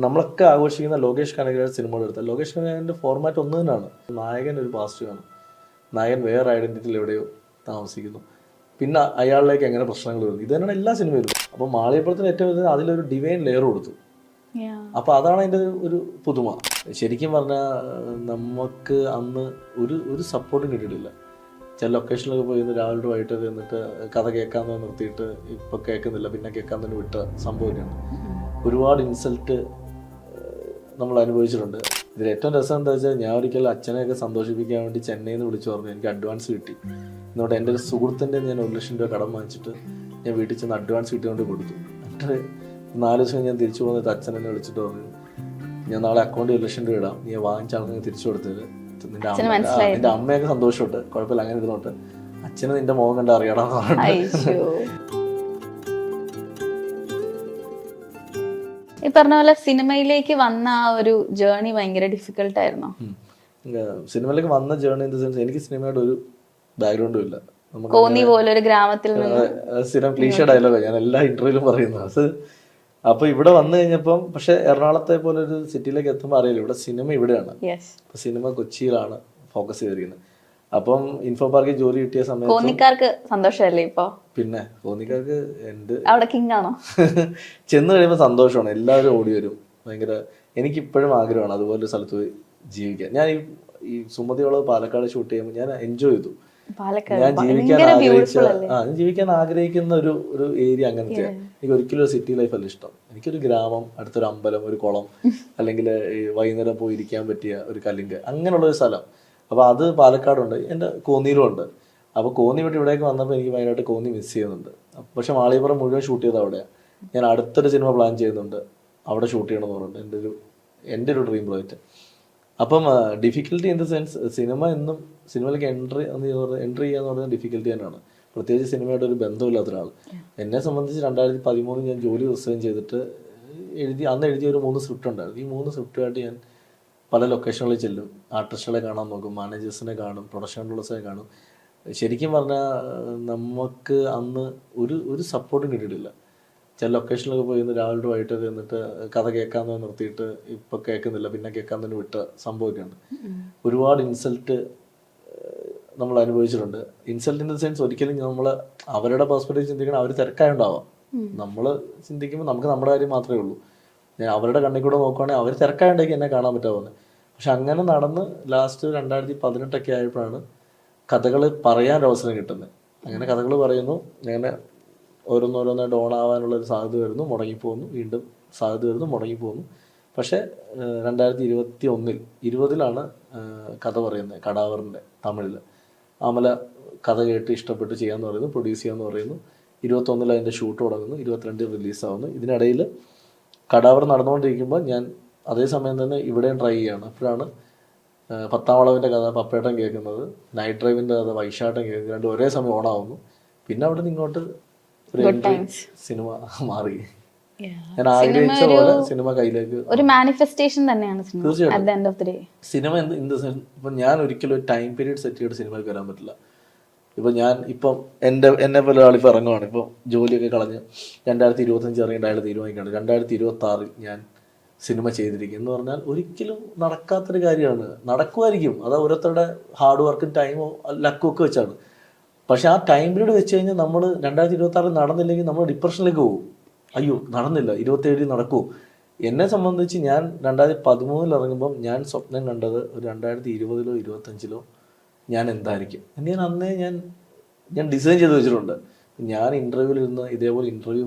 നമ്മളൊക്കെ ആഘോഷിക്കുന്ന ലോകേഷ് കനകരാജ് സിനിമകൾ എടുത്താൽ ലോകേഷ് കനകരാജിൻ്റെ ഫോർമാറ്റ് ഒന്ന് തന്നെയാണ്. നായകൻ ഒരു പാസ്റ്ററാണ്, നായകൻ വേറെ ഐഡൻറ്റിറ്റിയിൽ എവിടെയോ താമസിക്കുന്നു, പിന്നെ അയാളിലേക്ക് എങ്ങനെ പ്രശ്നങ്ങൾ വരുന്നു, ഇത് തന്നെയാണ് എല്ലാ സിനിമയിലും. അപ്പോൾ മാളികപ്പുറത്തിന് ഏറ്റവും വലിയ അതിലൊരു ഡിവൈൻ ലെയർ കൊടുത്തു. അപ്പോൾ അതാണ് അതിൻ്റെ ഒരു പുതുമ. ശരിക്കും പറഞ്ഞാൽ നമുക്ക് അന്ന് ഒരു സപ്പോർട്ടും കിട്ടിയിട്ടില്ല. ചില ലൊക്കേഷനിലൊക്കെ പോയി രാവിലെ വൈകിട്ട് എന്നിട്ട് കഥ കേൾക്കാമെന്ന് നിർത്തിയിട്ട് ഇപ്പോൾ കേൾക്കുന്നില്ല, പിന്നെ കേൾക്കാൻ തന്നെ വിട്ട സംഭവമൊക്കെയാണ്. ഒരുപാട് ഇൻസൾട്ട് നമ്മൾ അനുഭവിച്ചിട്ടുണ്ട്. ഇതിൽ ഏറ്റവും രസം എന്താ വെച്ചാൽ, ഞാൻ ഒരിക്കലും അച്ഛനെയൊക്കെ സന്തോഷിപ്പിക്കാൻ വേണ്ടി ചെന്നൈയിൽ നിന്ന് വിളിച്ചു പറഞ്ഞു എനിക്ക് അഡ്വാൻസ് കിട്ടി. എന്നിട്ട് എൻ്റെ ഒരു സുഹൃത്തിൻ്റെ ഞാൻ 1 ലക്ഷം രൂപ കടം വാങ്ങിച്ചിട്ട് ഞാൻ വീട്ടിൽ ചെന്ന് അഡ്വാൻസ് കിട്ടിക്കൊണ്ട് കൊടുത്തു. എന്നിട്ട് 4 ദിവസം ഞാൻ തിരിച്ചു പോകുന്നിട്ട് അച്ഛൻ എന്നെ വിളിച്ചിട്ട് പറഞ്ഞു, ഞാൻ നാളെ അക്കൗണ്ടിൽ 1 ലക്ഷം രൂപ ഇടാം, നീ വാങ്ങിച്ച ആൾക്ക് തിരിച്ചു കൊടുത്തത് നിന്റെ അമ്മയൊക്കെ സന്തോഷമുണ്ട്, കുഴപ്പമില്ല അങ്ങനെ ഇരുന്നോട്ട്, അച്ഛന് നിന്റെ മുഖം കണ്ട് അറിയടാന്ന് പറഞ്ഞു. ഈ പറഞ്ഞ പോലെ സിനിമയിലേക്ക് വന്ന ആ ഒരു ജേർണി ഭയങ്കര ഡിഫിക്കൽട്ട് ആയിരുന്നോ? സിനിമയിലേക്ക് വന്ന ജേർണി ഇൻ ദ സെൻസ്, എനിക്ക് സിനിമയുടെ ഒരു ബാക്ക്ഗ്രൗണ്ടും ഇല്ല. കോന്നി പോലെ ഒരു ഗ്രാമത്തിൽ സ്ഥിരം ക്ലീഷേ ഡയലോഗാ ഞാൻ എല്ലാ ഇന്റർവ്യൂലും പറയുന്നത്. അത് അപ്പൊ ഇവിടെ വന്നു കഴിഞ്ഞപ്പം, പക്ഷെ എറണാകുളത്തെ പോലെ ഒരു സിറ്റിയിലേക്ക് എത്തുമ്പോൾ അറിയില്ല ഇവിടെ സിനിമ ഇവിടെയാണ്. സിനിമ കൊച്ചിയിലാണ് ഫോക്കസ് ചെയ്തിരിക്കുന്നത്. അപ്പം ഇൻഫോ പാർക്കിൽ ജോലി കിട്ടിയ സമയത്ത് കോന്നിക്കാർക്ക് സന്തോഷമല്ലേ ഇപ്പൊ? പിന്നെ കോന്നിക്കാർക്ക് എന്ത് അവിടെ കിങ് ആണോ? ചെന്ന് കഴിയുമ്പോൾ സന്തോഷമാണ്, എല്ലാവരും ഓടി വരും. ഭയങ്കര എനിക്കിപ്പോഴും ആഗ്രഹമാണ് അതുപോലെ സ്ഥലത്ത് പോയി ജീവിക്കാൻ. ഞാൻ ഈ സുമതിയോള് പാലക്കാട് ഷൂട്ട് ചെയ്യുമ്പോൾ ഞാൻ എൻജോയ് ചെയ്തു. ഞാൻ ജീവിക്കാൻ ആഗ്രഹിക്കുന്ന ഒരു ഏരിയ അങ്ങനത്തെ. എനിക്ക് ഒരിക്കലും ഒരു സിറ്റി ലൈഫ് അല്ല ഇഷ്ടം. എനിക്കൊരു ഗ്രാമം, അടുത്തൊരു അമ്പലം, ഒരു കുളം, അല്ലെങ്കിൽ വൈകുന്നേരം പോയി ഇരിക്കാൻ പറ്റിയ ഒരു കല്ലിങ്ക്, അങ്ങനെയുള്ള ഒരു സ്ഥലം. അപ്പോൾ അത് പാലക്കാടുണ്ട്, എൻ്റെ കോന്നിയിലും ഉണ്ട്. അപ്പോൾ കോന്നി വിട്ട് ഇവിടേക്ക് വന്നപ്പോൾ എനിക്ക് ഭയങ്കരമായിട്ട് കോന്നി മിസ് ചെയ്യുന്നുണ്ട്. പക്ഷെ മാളികപ്പുറം മുഴുവൻ ഷൂട്ട് ചെയ്തത് അവിടെയാണ്. ഞാൻ അടുത്തൊരു സിനിമ പ്ലാൻ ചെയ്യുന്നുണ്ട്, അവിടെ ഷൂട്ട് ചെയ്യണമെന്ന് പറഞ്ഞിട്ടുണ്ട്. എൻ്റെ ഒരു ഡ്രീം പ്രോജക്റ്റ്. അപ്പം ഡിഫിക്കൽട്ടി ഇൻ ദ സെൻസ്, സിനിമയിലേക്ക് എൻട്രി ചെയ്യാന്ന് പറഞ്ഞാൽ ഡിഫിക്കൽട്ടി തന്നെയാണ്. പ്രത്യേകിച്ച് സിനിമയുടെ ഒരു ബന്ധമില്ലാത്ത ഒരാൾ. എന്നെ സംബന്ധിച്ച് 2013 ഞാൻ ജോലി റിസൈൻ ചെയ്തിട്ട് അന്ന് എഴുതിയ ഒരു 3 സ്ക്രിപ്റ്റ് ഉണ്ടായിരുന്നു. ഈ 3 സ്ക്രിപ്റ്റുമായിട്ട് ഞാൻ പല ലൊക്കേഷനുകളിൽ ചെല്ലും, ആർട്ടിസ്റ്റുകളെ കാണാൻ നോക്കും, മാനേജേഴ്സിനെ കാണും, പ്രൊഡക്ഷൻ കൺട്രോളേഴ്സിനെ കാണും. ശരിക്കും പറഞ്ഞാൽ നമുക്ക് അന്ന് ഒരു സപ്പോർട്ടും കിട്ടിയിട്ടില്ല. ചില ലൊക്കേഷനിലൊക്കെ പോയി രാവിലെ വൈകിട്ട് എന്നിട്ട് കഥ കേൾക്കാമെന്ന് നിർത്തിയിട്ട് ഇപ്പോൾ കേൾക്കുന്നില്ല, പിന്നെ കേൾക്കാൻ തന്നെ വിട്ട സംഭവമൊക്കെയുണ്ട്. ഒരുപാട് ഇൻസൾട്ട് നമ്മൾ അനുഭവിച്ചിട്ടുണ്ട്. ഇൻസൾട്ട് ഇൻ ദ സെൻസ്, ഒരിക്കലും നമ്മൾ അവരുടെ പെർസ്പെക്റ്റീവ് ചിന്തിക്കണം, അവർ തിരക്കായുണ്ടാവാം. നമ്മൾ ചിന്തിക്കുമ്പോൾ നമുക്ക് നമ്മുടെ കാര്യം മാത്രമേ ഉള്ളൂ. ഞാൻ അവരുടെ കണ്ണിൽ കൂടെ നോക്കുകയാണെങ്കിൽ അവർ തിരക്കായുണ്ടെങ്കിൽ എന്നെ കാണാൻ പറ്റാവുന്നത്. പക്ഷെ അങ്ങനെ നടന്ന് ലാസ്റ്റ് 2018 ആയപ്പോഴാണ് കഥകൾ പറയാൻ അവസരം കിട്ടുന്നത്. അങ്ങനെ കഥകൾ പറയുന്നു, അങ്ങനെ ഓരോന്നോരോന്നായിട്ട് ഓണാവാനുള്ള ഒരു സാധ്യത വരുന്നു, മുടങ്ങിപ്പോകുന്നു, വീണ്ടും സാധ്യത വരുന്നു, മുടങ്ങിപ്പോകുന്നു. പക്ഷേ 2021-20 കഥ പറയുന്നത്, കടാവറിൻ്റെ തമിഴിൽ. അമല കഥ കേട്ട് ഇഷ്ടപ്പെട്ട് ചെയ്യാമെന്ന് പറയുന്നു, പ്രൊഡ്യൂസ് ചെയ്യാമെന്ന് പറയുന്നു. 2021 അതിൻ്റെ ഷൂട്ട് തുടങ്ങുന്നു, 2022 റിലീസാവുന്നു. ഇതിനിടയിൽ കടാവർ നടന്നുകൊണ്ടിരിക്കുമ്പോൾ ഞാൻ അതേസമയം തന്നെ ഇവിടെയും ട്രൈ ചെയ്യുകയാണ്. അപ്പോഴാണ് 10ാം വളവിൻ്റെ കഥ പപ്പേട്ടൻ കേൾക്കുന്നത്, നൈറ്റ് ഡ്രൈവിൻ്റെ കഥ വൈശാട്ടൻ കേൾക്കുന്നത്, രണ്ടും ഒരേ സമയം ഓണാവുന്നു. പിന്നെ അവിടെ നിന്ന് ഇങ്ങോട്ട് സിനിമ മാറി. ഞാൻ ആഗ്രഹിച്ച പോലെ സിനിമ കയ്യിലേക്ക് ഒരു മാനിഫെസ്റ്റേഷൻ തന്നെയാണ് സിനിമ. ഇപ്പൊ ഞാൻ ഒരിക്കലും ഒരു ടൈം പീരീഡ് സെറ്റ് ചെയ്തിട്ട് സിനിമയ്ക്ക് വരാൻ പറ്റില്ല. ഇപ്പൊ ഞാൻ ഇപ്പം എന്നെ പോലെ ഒരാളിപ്പോൾ ഇറങ്ങുവാണ്, ഇപ്പം ജോലിയൊക്കെ കളഞ്ഞ് 2025 ഇറങ്ങിയിട്ട് അയാൾ തീരുമാനിക്കുകയാണ് 2026 ഞാൻ സിനിമ ചെയ്തിരിക്കും എന്ന് പറഞ്ഞാൽ ഒരിക്കലും നടക്കാത്തൊരു കാര്യമാണ്. നടക്കുമായിരിക്കും, അത് ഓരോരുത്തരുടെ ഹാർഡ് വർക്കും ടൈമോ ലക്കും ഒക്കെ വെച്ചാണ്. പക്ഷെ ആ ടൈം പീരീഡ് വെച്ച് കഴിഞ്ഞാൽ നമ്മൾ 2026 നടന്നില്ലെങ്കിൽ നമ്മൾ ഡിപ്രഷനിലേക്ക് പോകും. അയ്യോ നടന്നില്ല, 27 നടക്കുമോ? എന്നെ സംബന്ധിച്ച് ഞാൻ 2013 ഇറങ്ങുമ്പം ഞാൻ സ്വപ്നം കണ്ടത് ഒരു 2020-ലോ 2025-ലോ ഞാൻ എന്തായിരിക്കും എന്ന് ഞാൻ അന്നേ ഞാൻ ഡിസൈൻ ചെയ്ത് വെച്ചിട്ടുണ്ട്. ഞാൻ ഇൻ്റർവ്യൂവിൽ ഇരുന്ന് ഇതേപോലെ ഇൻ്റർവ്യൂ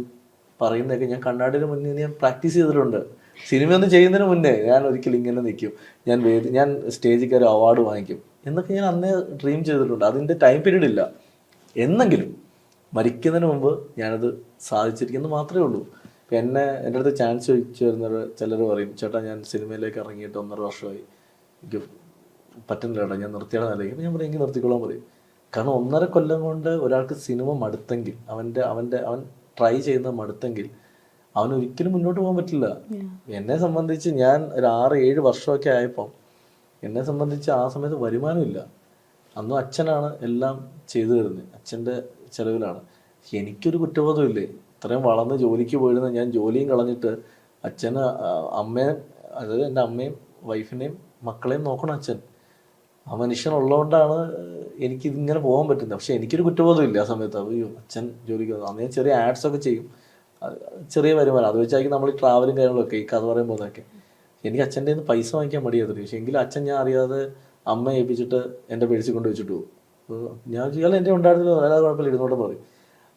പറയുന്നതൊക്കെ ഞാൻ കണ്ണാടിന് മുന്നേ ഞാൻ പ്രാക്ടീസ് ചെയ്തിട്ടുണ്ട്. സിനിമയൊന്നും ചെയ്യുന്നതിന് മുന്നേ ഞാൻ ഒരിക്കലും ഇങ്ങനെ നിൽക്കും, ഞാൻ സ്റ്റേജിൽ കയറി അവാർഡ് വാങ്ങിക്കും എന്നൊക്കെ ഞാൻ അന്നേ ഡ്രീം ചെയ്തിട്ടുണ്ട്. അതിൻ്റെ ടൈം പീരീഡ് ഇല്ല. എന്നെങ്കിലും മരിക്കുന്നതിന് മുമ്പ് ഞാനത് സാധിച്ചിരിക്കുന്നത് മാത്രമേ ഉള്ളൂ. ഇപ്പം എൻ്റെ അടുത്ത് ചാൻസ് ചോദിച്ചു വരുന്നവർ ചിലർ പറയും, ചേട്ടാ ഞാൻ സിനിമയിലേക്ക് ഇറങ്ങിയിട്ട് 1.5 വർഷമായി, എനിക്ക് പറ്റുന്നില്ല ചേട്ടാ, ഞാൻ നിർത്തിയാണ് നിലയ്ക്ക്. ഞാൻ പറയും എനിക്ക് നിർത്തിക്കൊള്ളാൻ പറയും. കാരണം 1.5 കൊല്ലം കൊണ്ട് ഒരാൾക്ക് സിനിമ മടുത്തെങ്കിൽ, അവൻ ട്രൈ ചെയ്യുന്ന മടുത്തെങ്കിൽ അവന് ഒരിക്കലും മുന്നോട്ട് പോകാൻ പറ്റില്ല. എന്നെ സംബന്ധിച്ച് ഞാൻ ഒരു 6-7 വർഷമൊക്കെ ആയപ്പം എന്നെ സംബന്ധിച്ച് ആ സമയത്ത് വരുമാനമില്ല. അന്നും അച്ഛനാണ് എല്ലാം ചെയ്തു തരുന്നത്, അച്ഛൻ്റെ ചിലവിലാണ്. എനിക്കൊരു കുറ്റബോധമില്ലേ? ഇത്രയും വളർന്ന് ജോലിക്ക് പോയിരുന്ന ഞാൻ ജോലിയും കളഞ്ഞിട്ട് അച്ഛന് അമ്മയും, അതായത് എൻ്റെ അമ്മയും വൈഫിനെയും മക്കളെയും നോക്കണം അച്ഛൻ. ആ മനുഷ്യനുള്ളതുകൊണ്ടാണ് എനിക്ക് ഇതിങ്ങനെ പോകാൻ പറ്റുന്നത്. പക്ഷെ എനിക്കൊരു കുറ്റബോധം ഇല്ല ആ സമയത്ത്. അയ്യോ അച്ഛൻ ജോലിക്ക് വന്നു. അന്ന് ഞാൻ ചെറിയ ആഡ്സ് ഒക്കെ ചെയ്യും, ചെറിയ വരുമാനം, അത് വെച്ചായിരിക്കും നമ്മൾ ഈ ട്രാവലും കാര്യങ്ങളൊക്കെ, ഈ കഥ പറയാൻ പോകുന്നതൊക്കെ. എനിക്ക് അച്ഛൻ്റെ നിന്ന് പൈസ വാങ്ങിക്കാൻ മടിയായിരുന്നു. പക്ഷേ എങ്കിലും അച്ഛൻ ഞാൻ അറിയാതെ അമ്മ ഏൽപ്പിച്ചിട്ട് എൻ്റെ പേഴ്സിൽ കൊണ്ട് വെച്ചിട്ട് പോകും. ഞാൻ ചെയ്യാൻ എൻ്റെ ഉണ്ടായിരുന്നില്ല, അല്ലാതെ കുഴപ്പമില്ല, ഇരുന്നോട്ടെന്ന് പറയും.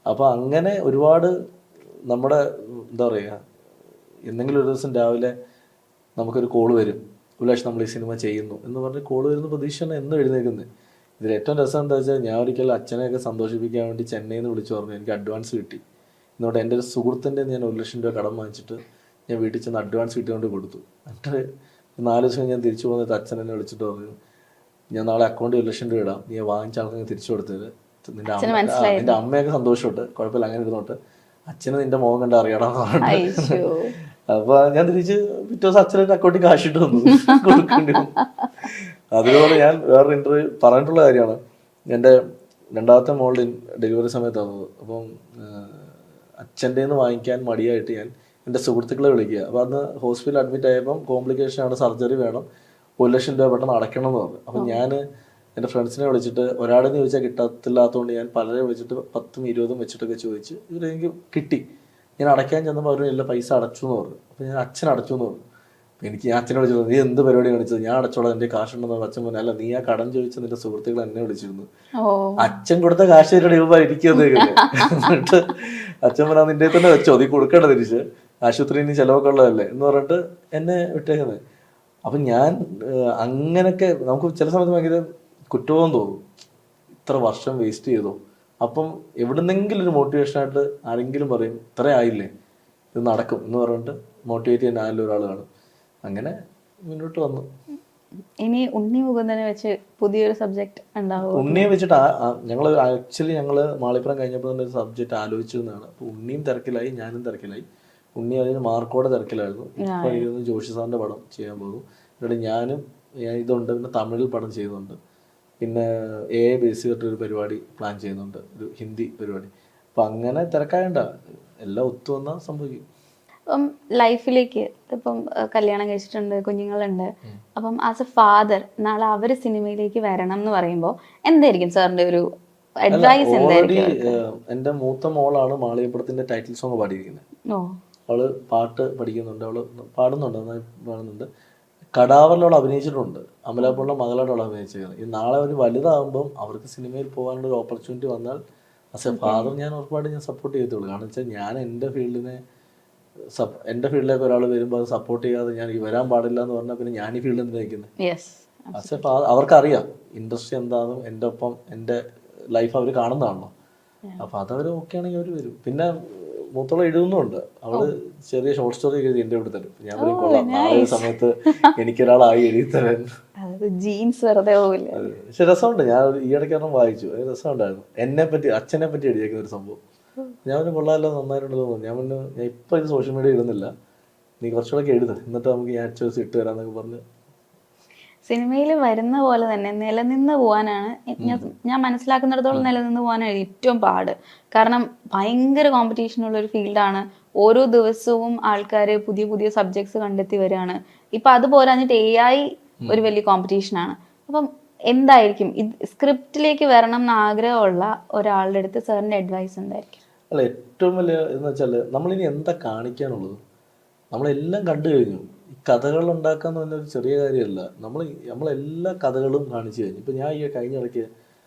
അപ്പോൾ അങ്ങനെ ഒരുപാട് നമ്മുടെ എന്താ പറയുക, എന്തെങ്കിലും ഒരു ദിവസം രാവിലെ നമുക്കൊരു കോള് വരും, ഉല്ലാഷ് നമ്മൾ ഈ സിനിമ ചെയ്യുന്നു എന്ന് പറഞ്ഞ് കോള് വരുന്ന പ്രതീക്ഷയാണ് എന്നും എഴുന്നേക്കുന്നത്. ഇതിൽ ഏറ്റവും രസം എന്താ വെച്ചാൽ, ഞാൻ ഒരിക്കലും അച്ഛനെയൊക്കെ സന്തോഷിപ്പിക്കാൻ വേണ്ടി ചെന്നൈയിൽ നിന്ന് വിളിച്ചു പറഞ്ഞു എനിക്ക് അഡ്വാൻസ് കിട്ടി. എന്നിട്ട് എൻ്റെ ഒരു സുഹൃത്തിൻ്റെ ഞാൻ 1 ലക്ഷം രൂപ കടം വാങ്ങിച്ചിട്ട് ഞാൻ വീട്ടിൽ ചെന്ന് അഡ്വാൻസ് കിട്ടിക്കൊണ്ട് കൊടുത്തു. എന്നിട്ട് 4 ദിവസം ഞാൻ തിരിച്ചു പോകുന്നിട്ട് അച്ഛൻ എന്നെ വിളിച്ചിട്ട് പറഞ്ഞു, ഞാൻ നാളെ അക്കൗണ്ടിൽ 1 ലക്ഷം രൂപ ഇടാം, നീ വാങ്ങിച്ച ആൾക്കാർ തിരിച്ചു കൊടുത്തത്. നിന്റെ അമ്മയൊക്കെ സന്തോഷമുണ്ട്, കുഴപ്പമില്ല, അങ്ങനെ ഇരുന്നോട്ട്, അച്ഛന് നിന്റെ മുഖം കണ്ട് അറിയണമെന്ന് പറഞ്ഞു. അപ്പൊ ഞാൻ തിരിച്ച് പിറ്റേ ദിവസം അച്ഛൻ്റെ അക്കൗണ്ടിൽ കാശിട്ട് വന്നു കൊടുക്കേണ്ടി വന്നു. അതുപോലെ ഞാൻ വേറൊരു ഇന്റർവ്യൂ പറഞ്ഞിട്ടുള്ള കാര്യമാണ്, എൻ്റെ 2ാമത്തെ മോളുടെ ഡെലിവറി സമയത്താണ്. അപ്പം അച്ഛൻ്റെ നിന്ന് വാങ്ങിക്കാൻ മടിയായിട്ട് ഞാൻ എൻ്റെ സുഹൃത്തുക്കളെ വിളിക്കുക. അപ്പോൾ അന്ന് ഹോസ്പിറ്റലിൽ അഡ്മിറ്റ് ആയപ്പം കോംപ്ലിക്കേഷനാണ്, സർജറി വേണം, 1 ലക്ഷം രൂപ പെട്ടെന്ന് അടയ്ക്കണം എന്ന് പറഞ്ഞു. അപ്പം ഞാൻ എൻ്റെ ഫ്രണ്ട്സിനെ വിളിച്ചിട്ട്, ഒരാളെന്ന് ചോദിച്ചാൽ കിട്ടത്തില്ലാത്തതുകൊണ്ട് ഞാൻ പലരെ വിളിച്ചിട്ട് 10ഉം 20ഉം വെച്ചിട്ടൊക്കെ ചോദിച്ച് എനിക്ക് കിട്ടി. ഞാൻ അടയ്ക്കാൻ ചെന്നപ്പോൾ അവർ എല്ലാ പൈസ അടച്ചു എന്ന് പറഞ്ഞു. അപ്പോൾ ഞാൻ അച്ഛൻ അടച്ചു എന്ന് പറഞ്ഞു. അപ്പോൾ എനിക്ക് ഞാൻ അച്ഛനെ വിളിച്ചത്, നീ എന്ത് പരിപാടി കാണിച്ചത്, ഞാൻ അടച്ചോളാം, എൻ്റെ കാശുണ്ടെന്ന് പറഞ്ഞു. അച്ഛൻ പറഞ്ഞു, അല്ല നീ ആ കടം ചോദിച്ച നിന്റെ സുഹൃത്തുക്കൾ എന്നെ വിളിച്ചിരുന്നു, അച്ഛൻ കൊടുത്ത കാശ് ഇരിക്കുന്നത്. എന്നിട്ട് അച്ഛൻ പറഞ്ഞാൽ നിന്റെ തന്നെ വെച്ചോ, നീ കൊടുക്കേണ്ട തിരിച്ച്, ആശുപത്രിയിൽ നിന്ന് ചിലവൊക്കെ ഉള്ളതല്ലേ എന്ന് പറഞ്ഞിട്ട് എന്നെ വിട്ടേക്കുന്നത്. അപ്പം ഞാൻ അങ്ങനെയൊക്കെ നമുക്ക് ചില സമയത്ത് ഭയങ്കര കുറ്റബോധം തോന്നും, ഇത്ര വർഷം വേസ്റ്റ് ചെയ്തോ. അപ്പം എവിടുന്നെങ്കിലും ഒരു മോട്ടിവേഷനായിട്ട് ആരെങ്കിലും പറയും, ഇത്ര ആയില്ലേ, ഇത് നടക്കും എന്ന് പറഞ്ഞിട്ട് മോട്ടിവേറ്റ് ചെയ്യാൻ ആരെങ്കിലും ഒരാൾ കാണും. അങ്ങനെ മുന്നോട്ട് വന്നു. ഇനി ഉണ്ണി മുകുന്ദനെ വെച്ച് പുതിയൊരു സബ്ജക്ട് ഉണ്ടാവും. ഉണ്ണിയെ വെച്ചിട്ട് ഞങ്ങൾ മാളിപ്പുറം കഴിഞ്ഞപ്പോൾ തന്നെ ഒരു സബ്ജക്റ്റ് ആലോചിച്ചിരുന്നതാണ്. അപ്പോൾ ഉണ്ണിയും തിരക്കിലായി, ഞാനും തിരക്കിലായി. ഉണ്ണി അതിന് മാർക്കോടെ തിരക്കിലായിരുന്നു. ഇപ്പം ഇരുന്ന് ജോഷി സാറിൻ്റെ പടം ചെയ്യാൻ പോകും. എന്നിട്ട് ഞാൻ ഇതുണ്ട്, പിന്നെ തമിഴിൽ പടം ചെയ്യുന്നുണ്ട്, പിന്നെ AI ബേസ് ചെയ്തിട്ടൊരു പരിപാടി പ്ലാൻ ചെയ്യുന്നുണ്ട്, ഒരു ഹിന്ദി പരിപാടി. അപ്പം അങ്ങനെ തിരക്കായണ്ട, എല്ലാം ഒത്തു വന്നാൽ സംഭവിക്കും. അപ്പം ലൈഫിലേക്ക് ഇപ്പം കല്യാണം കഴിച്ചിട്ടുണ്ട്, കുഞ്ഞുങ്ങളുണ്ട്. അപ്പം ആസ് എ ഫാദർ നാളെ അവര് സിനിമയിലേക്ക് വരണം എന്ന് പറയുമ്പോൾ എന്തായിരിക്കും സാറിന്റെ ഒരു അഡ്വൈസ്? എൻ്റെ മൂത്ത മോളാണ് മാളികപ്പുറത്തിന്റെ ടൈറ്റിൽ സോങ് പാടിയിരിക്കുന്നത്. അവള് പാട്ട് പഠിക്കുന്നുണ്ട്, അവള് പാടുന്നുണ്ട്, നന്നായി പാടുന്നുണ്ട്. കടാവറിലവൾ അഭിനയിച്ചിട്ടുണ്ട്, അമലാപ്പുള്ള മകളായിട്ട് അവൾ അഭിനയിച്ചിരിക്കുന്നത്. ഈ നാളെ അവർ വലുതാകുമ്പം അവർക്ക് സിനിമയിൽ പോകാനുള്ള ഒരു ഓപ്പർച്യൂണിറ്റി വന്നാൽ ആസ് എ ഫാദർ ഞാൻ ഉറപ്പായിട്ട് ഞാൻ സപ്പോർട്ട് ചെയ്യത്തുള്ളൂ. കാരണം വെച്ചാൽ ഞാൻ എൻ്റെ ഫീൽഡിലേക്ക് ഒരാൾ വരുമ്പോൾ അത് സപ്പോർട്ട് ചെയ്യാതെ ഞാൻ വരാൻ പാടില്ല എന്ന് പറഞ്ഞാൽ പിന്നെ ഞാൻ ഈ ഫീൽഡിൽ നിൽക്കുന്നത്. ആസ് എ ഫാദർ അവർക്കറിയാം ഇൻഡസ്ട്രി എന്താണെന്നും എൻ്റെ ഒപ്പം എൻ്റെ ലൈഫ് അവർ കാണുന്നതാണല്ലോ. അപ്പം അതവർ ഓക്കെ ആണെങ്കിൽ അവർ വരും. പിന്നെ മൂത്തോളം എഴുതുന്നുണ്ട്, അവള് ചെറിയ ഷോർട്ട് സ്റ്റോറി എഴുതി എൻ്റെ കൂടെ തരും. ഞാൻ പറയും കൊള്ളാം, നാളെ സമയത്ത് എനിക്കൊരാളായി എഴുതി തരാൻ. പക്ഷെ രസമുണ്ട്. ഞാൻ ഈ ഇടയ്ക്ക് വായിച്ചു, രസമുണ്ടായിരുന്നു. അച്ഛനെ പറ്റി എഴുതിയേക്കുന്ന ഒരു സംഭവം. ഞാൻ പിന്നെ കൊള്ളാമല്ലോ, നന്നായിട്ടുണ്ടെന്ന് തോന്നുന്നു. ഞാൻ ഇപ്പം ഇത് സോഷ്യൽ മീഡിയ ഇടുന്നില്ല, നീ കുറച്ചുകൂടെ എഴുത, എന്നിട്ട് നമുക്ക് ഈ ആഡ് ഇട്ട് തരാന്നൊക്കെ പറഞ്ഞ്. സിനിമയിൽ വരുന്ന പോലെ തന്നെ നിലനിന്ന് പോകാനാണ് ഞാൻ മനസ്സിലാക്കുന്നിടത്തോളം നിലനിന്ന് പോകാനാണ് ഏറ്റവും പാട്. കാരണം ഭയങ്കര കോമ്പറ്റീഷനുള്ള ഒരു ഫീൽഡാണ്. ഓരോ ദിവസവും ആൾക്കാർ പുതിയ പുതിയ സബ്ജക്ട്സ് കണ്ടെത്തി വരികയാണ്. ഇപ്പൊ അത് പോരാഞ്ഞിട്ട് AI ഒരു വലിയ കോമ്പറ്റീഷനാണ്. അപ്പം എന്തായിരിക്കും സ്ക്രിപ്റ്റിലേക്ക് വരണം എന്ന് ആഗ്രഹമുള്ള ഒരാളുടെ അടുത്ത് സാറിന്റെ അഡ്വൈസ് എന്തായിരിക്കും? അല്ല, ഏറ്റവും വലിയ എന്ന് വെച്ചാൽ നമ്മളിനി എന്താ കാണിക്കാനുള്ളത്? നമ്മളെല്ലാം കണ്ടു കഴിഞ്ഞു. ഈ കഥകൾ ഉണ്ടാക്കാന്ന് പറഞ്ഞൊരു ചെറിയ കാര്യമല്ല. നമ്മളെല്ലാ കഥകളും കാണിച്ചു കഴിഞ്ഞു. ഇപ്പം ഞാൻ ഈ കഴിഞ്ഞ ഇടയ്ക്ക്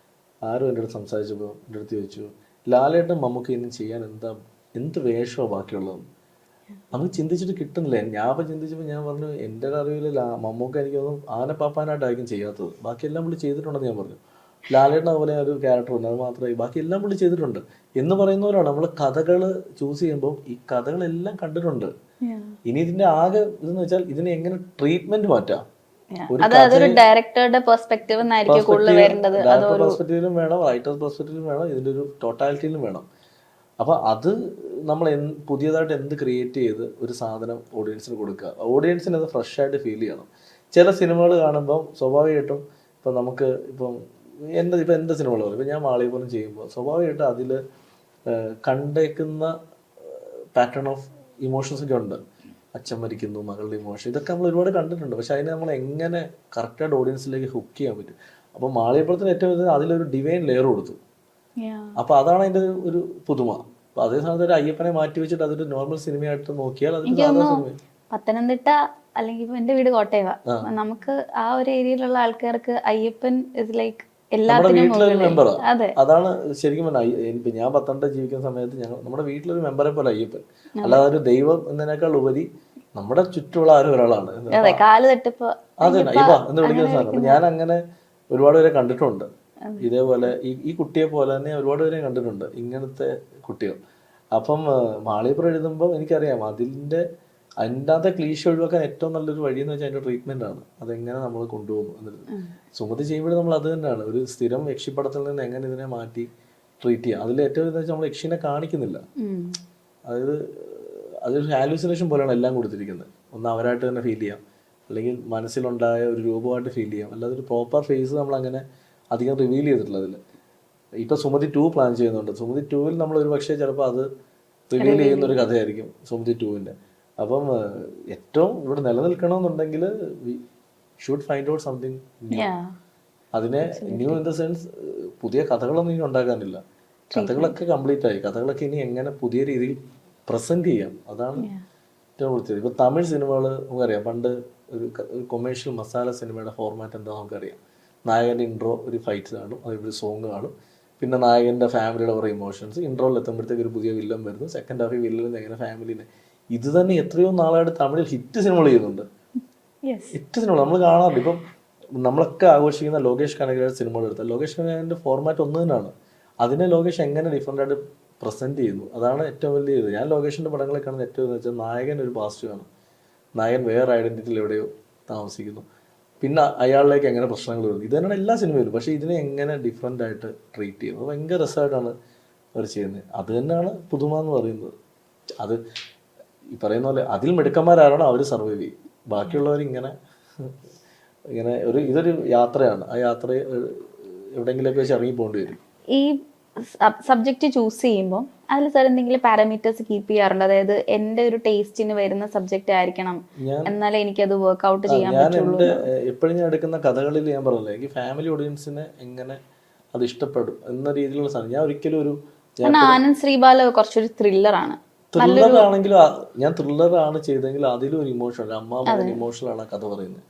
ആരും എൻ്റെ അടുത്ത് സംസാരിച്ചപ്പോൾ എൻ്റെ അടുത്ത് ചോദിച്ചു, ലാലേട്ടൻ മമ്മൂക്ക ഇനി ചെയ്യാൻ എന്ത് വേഷമാണ് ബാക്കിയുള്ളതെന്ന്. നമുക്ക് ചിന്തിച്ചിട്ട് കിട്ടുന്നില്ല. ഞാൻ അപ്പം ചിന്തിച്ചപ്പോൾ ഞാൻ പറഞ്ഞു, എൻ്റെ അറിവിൽ മമ്മൂക്ക എനിക്ക് തോന്നുന്നു ആനപ്പാപ്പാനായിട്ടായിരിക്കും ചെയ്യാത്തത്, ബാക്കിയെല്ലാം പുള്ളി ചെയ്തിട്ടുണ്ടെന്ന് ഞാൻ പറഞ്ഞു. ലാലേട്ടൻ അതുപോലെ ഒരു ക്യാരക്ടറുണ്ട്, അത് മാത്രമേ ബാക്കി എല്ലാം പുള്ളി ചെയ്തിട്ടുണ്ട് എന്ന് പറയുന്ന പോലെയാണ്. നമ്മൾ കഥകൾ ചൂസ് ചെയ്യുമ്പോൾ ഈ കഥകളെല്ലാം കണ്ടിട്ടുണ്ട്. ഇനി ഇതിന്റെ ആകെ ഇതെന്ന് വെച്ചാൽ ഇതിനെ എങ്ങനെ ട്രീറ്റ്മെന്റ് മാറ്റാം. ഡയറക്ടറുടെ പെർസ്പെക്റ്റീവിലും വേണം, റൈറ്റേഴ്സ് പെർസ്പെക്റ്റീവിലും വേണം, ഇതിന്റെ ഒരു ടോട്ടാലിറ്റിയിലും വേണം. അപ്പൊ അത് നമ്മൾ പുതിയതായിട്ട് എന്ത് ക്രിയേറ്റ് ചെയ്ത് ഒരു സാധനം ഓഡിയൻസിന് കൊടുക്കുക, ഓഡിയൻസിന് അത് ഫ്രഷ് ആയിട്ട് ഫീൽ ചെയ്യണം. ചില സിനിമകൾ കാണുമ്പോൾ സ്വാഭാവികമായിട്ടും ഇപ്പം നമുക്ക് ഇപ്പം എൻ്റെ സിനിമകൾ പറയും, ഇപ്പം ഞാൻ മാളികപ്പുറം ചെയ്യുമ്പോൾ സ്വാഭാവികമായിട്ടും അതിൽ കണ്ടേക്കുന്ന പാറ്റേൺ ഓഫ് ഇമോഷൻസ് ഒക്കെ ഉണ്ട്. അച്ഛൻ മരിക്കുന്നു, മകളുടെ ഇമോഷൻ, ഇതൊക്കെ നമ്മൾ ഒരുപാട് കണ്ടിട്ടുണ്ട്. പക്ഷെ അതിനെ നമ്മൾ എങ്ങനെ കറക്റ്റായിട്ട് ഓഡിയൻസിലേക്ക് ഹുക്ക് ചെയ്യാൻ പറ്റും. അപ്പോൾ മാളികപ്പുറത്തിന് ഏറ്റവും വലിയ അതിലൊരു ഡിവൈൻ ലെയർ കൊടുത്തു. അപ്പോൾ അതാണ് അതിൻ്റെ ഒരു പുതുമ. അപ്പോൾ അതേ സമയത്ത് ഒരു അയ്യപ്പനെ മാറ്റി വെച്ചിട്ട് അതൊരു നോർമൽ സിനിമയായിട്ട് നോക്കിയാൽ അതൊരു സാധാരണ സിനിമ. പത്തനംതിട്ട അല്ലെങ്കിൽ ഇപ്പൊ എന്റെ വീട് കോട്ടയവാ, നമുക്ക് ആ ഒരു ഏരിയയിലുള്ള ആൾക്കാർക്ക് അയ്യപ്പൻ ഇസ് ലൈക്ക് നമ്മുടെ വീട്ടിലൊരു മെമ്പറാ. അതെ, അതാണ് ശരിക്കും പറഞ്ഞാൽ ഞാൻ പത്തനംതിട്ട ജീവിക്കുന്ന സമയത്ത് നമ്മുടെ വീട്ടിലൊരു മെമ്പറെ പോലെ അയ്യപ്പൻ. അല്ലാതെ ഒരു ദൈവം എന്നതിനേക്കാൾ ഉപരി നമ്മുടെ ചുറ്റുമുള്ള ആരും ഒരാളാണ്. അതെ, കാല് തട്ടിപ്പോ അതെ അയ്യപ്പ എന്ന് വിളിക്കുന്ന സാധനം. അപ്പൊ ഞാൻ അങ്ങനെ ഒരുപാട് പേരെ കണ്ടിട്ടുണ്ട്. ഇതേപോലെ ഈ കുട്ടിയെ പോലെ തന്നെ ഒരുപാട് പേരെ കണ്ടിട്ടുണ്ട്, ഇങ്ങനത്തെ കുട്ടികൾ. അപ്പം മാളികപ്പുറം എഴുതുമ്പോൾ എനിക്കറിയാം അതിൻ്റെ ക്ലീശ ഒഴിവാക്കാൻ ഏറ്റവും നല്ലൊരു വഴി എന്ന് വെച്ചാൽ അതിൻ്റെ ട്രീറ്റ്മെന്റ് ആണ്. അതെങ്ങനെ നമ്മൾ കൊണ്ടുപോകും എന്നുള്ളത്. സുമതി ചെയ്യുമ്പോഴും നമ്മൾ അത് തന്നെയാണ്, ഒരു സ്ഥിരം യക്ഷിപ്പടത്തിൽ നിന്ന് എങ്ങനെ ഇതിനെ മാറ്റി ട്രീറ്റ് ചെയ്യാം. അതിൽ ഏറ്റവും ഇതെന്ന് വെച്ചാൽ നമ്മൾ യക്ഷിനെ കാണിക്കുന്നില്ല. അതായത് അതൊരു ഹാലൂസിനേഷൻ പോലെയാണ് എല്ലാം കൊടുത്തിരിക്കുന്നത്. ഒന്ന് അവരായിട്ട് തന്നെ ഫീൽ ചെയ്യാം, അല്ലെങ്കിൽ മനസ്സിലുണ്ടായ ഒരു രൂപമായിട്ട് ഫീൽ ചെയ്യാം. അല്ലാതെ ഒരു പ്രോപ്പർ ഫേസ് നമ്മൾ അങ്ങനെ അധികം റിവീൽ ചെയ്തിട്ടില്ല അതിൽ. ഇപ്പം സുമതി 2 പ്ലാൻ ചെയ്യുന്നുണ്ട്. സുമതി 2-ൽ നമ്മൾ ഒരു പക്ഷേ ചിലപ്പോൾ അത് റിവീൽ ചെയ്യുന്ന ഒരു കഥയായിരിക്കും സുമതി 2-ൻ്റെ. അപ്പം ഏറ്റവും ഇവിടെ നിലനിൽക്കണമെന്നുണ്ടെങ്കിൽ should find out something new. അതിനെ ന്യൂ ഇൻ ദ സെൻസ് പുതിയ കഥകളൊന്നും ഇനി ഉണ്ടാക്കാനില്ല. കഥകളൊക്കെ കംപ്ലീറ്റ് ആയി. കഥകളൊക്കെ ഇനി എങ്ങനെ പുതിയ രീതിയിൽ പ്രസന്റ് ചെയ്യാം, അതാണ് ഏറ്റവും കൂടുതൽ. ഇപ്പൊ തമിഴ് സിനിമകൾ നമുക്കറിയാം, പണ്ട് ഒരു കൊമേഴ്ഷ്യൽ മസാല സിനിമയുടെ ഫോർമാറ്റ് എന്താ നമുക്കറിയാം. നായകൻ്റെ ഇൻട്രോ ഒരു ഫൈറ്റ് കാണും, അതൊരു സോങ് കാണും, പിന്നെ നായകൻ്റെ ഫാമിലിയുടെ കുറേ ഇമോഷൻസ്, ഇൻട്രോയിൽ എത്തുമ്പോഴത്തേക്ക് ഒരു പുതിയ വില്ലൻ വരുന്നു, സെക്കൻഡ് ഹാഫ് വില്ലൻ എങ്ങനെ ഫാമിലിനെ. ഇത് തന്നെ എത്രയോ നാളായിട്ട് തമിഴിൽ ഹിറ്റ് സിനിമകൾ ചെയ്യുന്നുണ്ട്. ഹിറ്റ് സിനിമകൾ നമ്മൾ കാണാറുണ്ട്. ഇപ്പം നമ്മളൊക്കെ ആഘോഷിക്കുന്ന ലോകേഷ് കനകരാജ് സിനിമകൾ എടുത്താൽ ലോകേഷ് കനകരാജിൻ്റെ ഫോർമാറ്റ് ഒന്ന് തന്നെയാണ്. അതിനെ ലോകേഷ് എങ്ങനെ ഡിഫറെൻ്റ് ആയിട്ട് പ്രസന്റ് ചെയ്യുന്നു, അതാണ് ഏറ്റവും വലിയ ഇത്. ഞാൻ ലോകേഷിൻ്റെ പടങ്ങളെ കാണുന്ന ഏറ്റവും എന്ന് വെച്ചാൽ നായകൻ ഒരു പാസ്റ്റ് കാണും, നായകൻ വേറെ ഐഡന്റിറ്റിയിൽ എവിടെയോ താമസിക്കുന്നു, പിന്നെ അയാളിലേക്ക് എങ്ങനെ പ്രശ്നങ്ങൾ വരുന്നു. ഇത് തന്നെയാണ് എല്ലാ സിനിമയിലും. പക്ഷേ ഇതിനെ എങ്ങനെ ഡിഫറെൻ്റ് ആയിട്ട് ട്രീറ്റ് ചെയ്യുന്നത് ഭയങ്കര രസമായിട്ടാണ് അവർ ചെയ്യുന്നത്. അത് തന്നെയാണ് പുതുമ എന്ന് പറയുന്നത്. അത് ഈ പറയുന്ന പോലെ അതിൽ മിടുക്കന്മാരാണോ അവർ സർവൈവ് ചെയ്യും, ബാക്കിയുള്ളവർ ഇങ്ങനെ ഇതൊരു യാത്രയാണ്. ആ യാത്ര എവിടെയെങ്കിലൊക്കെ വെച്ച് ഇറങ്ങി പോകേണ്ടി വരും. ഈ സബ്ജക്റ്റ് ചൂസ് ചെയ്യുമ്പോൾ അതിൽ സാർ എന്തെങ്കിലും പാരാമീറ്റേഴ്സ് കീപ്പ് ചെയ്യാറുണ്ട്? അതായത് എന്റെ ഒരു ടേസ്റ്റിന് വരുന്ന സബ്ജക്റ്റ് ആയിരിക്കണം, എന്നാലേ എനിക്കത് വർക്ക്ഔട്ട് ചെയ്യാൻ പറ്റുള്ളൂ. എപ്പോഴും ഞാൻ എടുക്കുന്ന കഥകളിൽ ഞാൻ പറഞ്ഞില്ല, എനിക്ക് ഫാമിലി ഓഡിയൻസിനെ എങ്ങനെ അത് ഇഷ്ടപ്പെടും എന്ന രീതിയിലുള്ള സാധനം. ഞാൻ ഒരിക്കലും ഒരു ആനന്ദ് ശ്രീബാല കുറച്ചൊരു ത്രില്ലറാണ്. ത്രില്ലറാണെങ്കിലും ഞാൻ ത്രില്ലറാണ് ചെയ്തെങ്കിൽ അതിലും ഒരു ഇമോഷൻ, അമ്മ ഇമോഷനാണ് ആ കഥ പറയുന്നത്.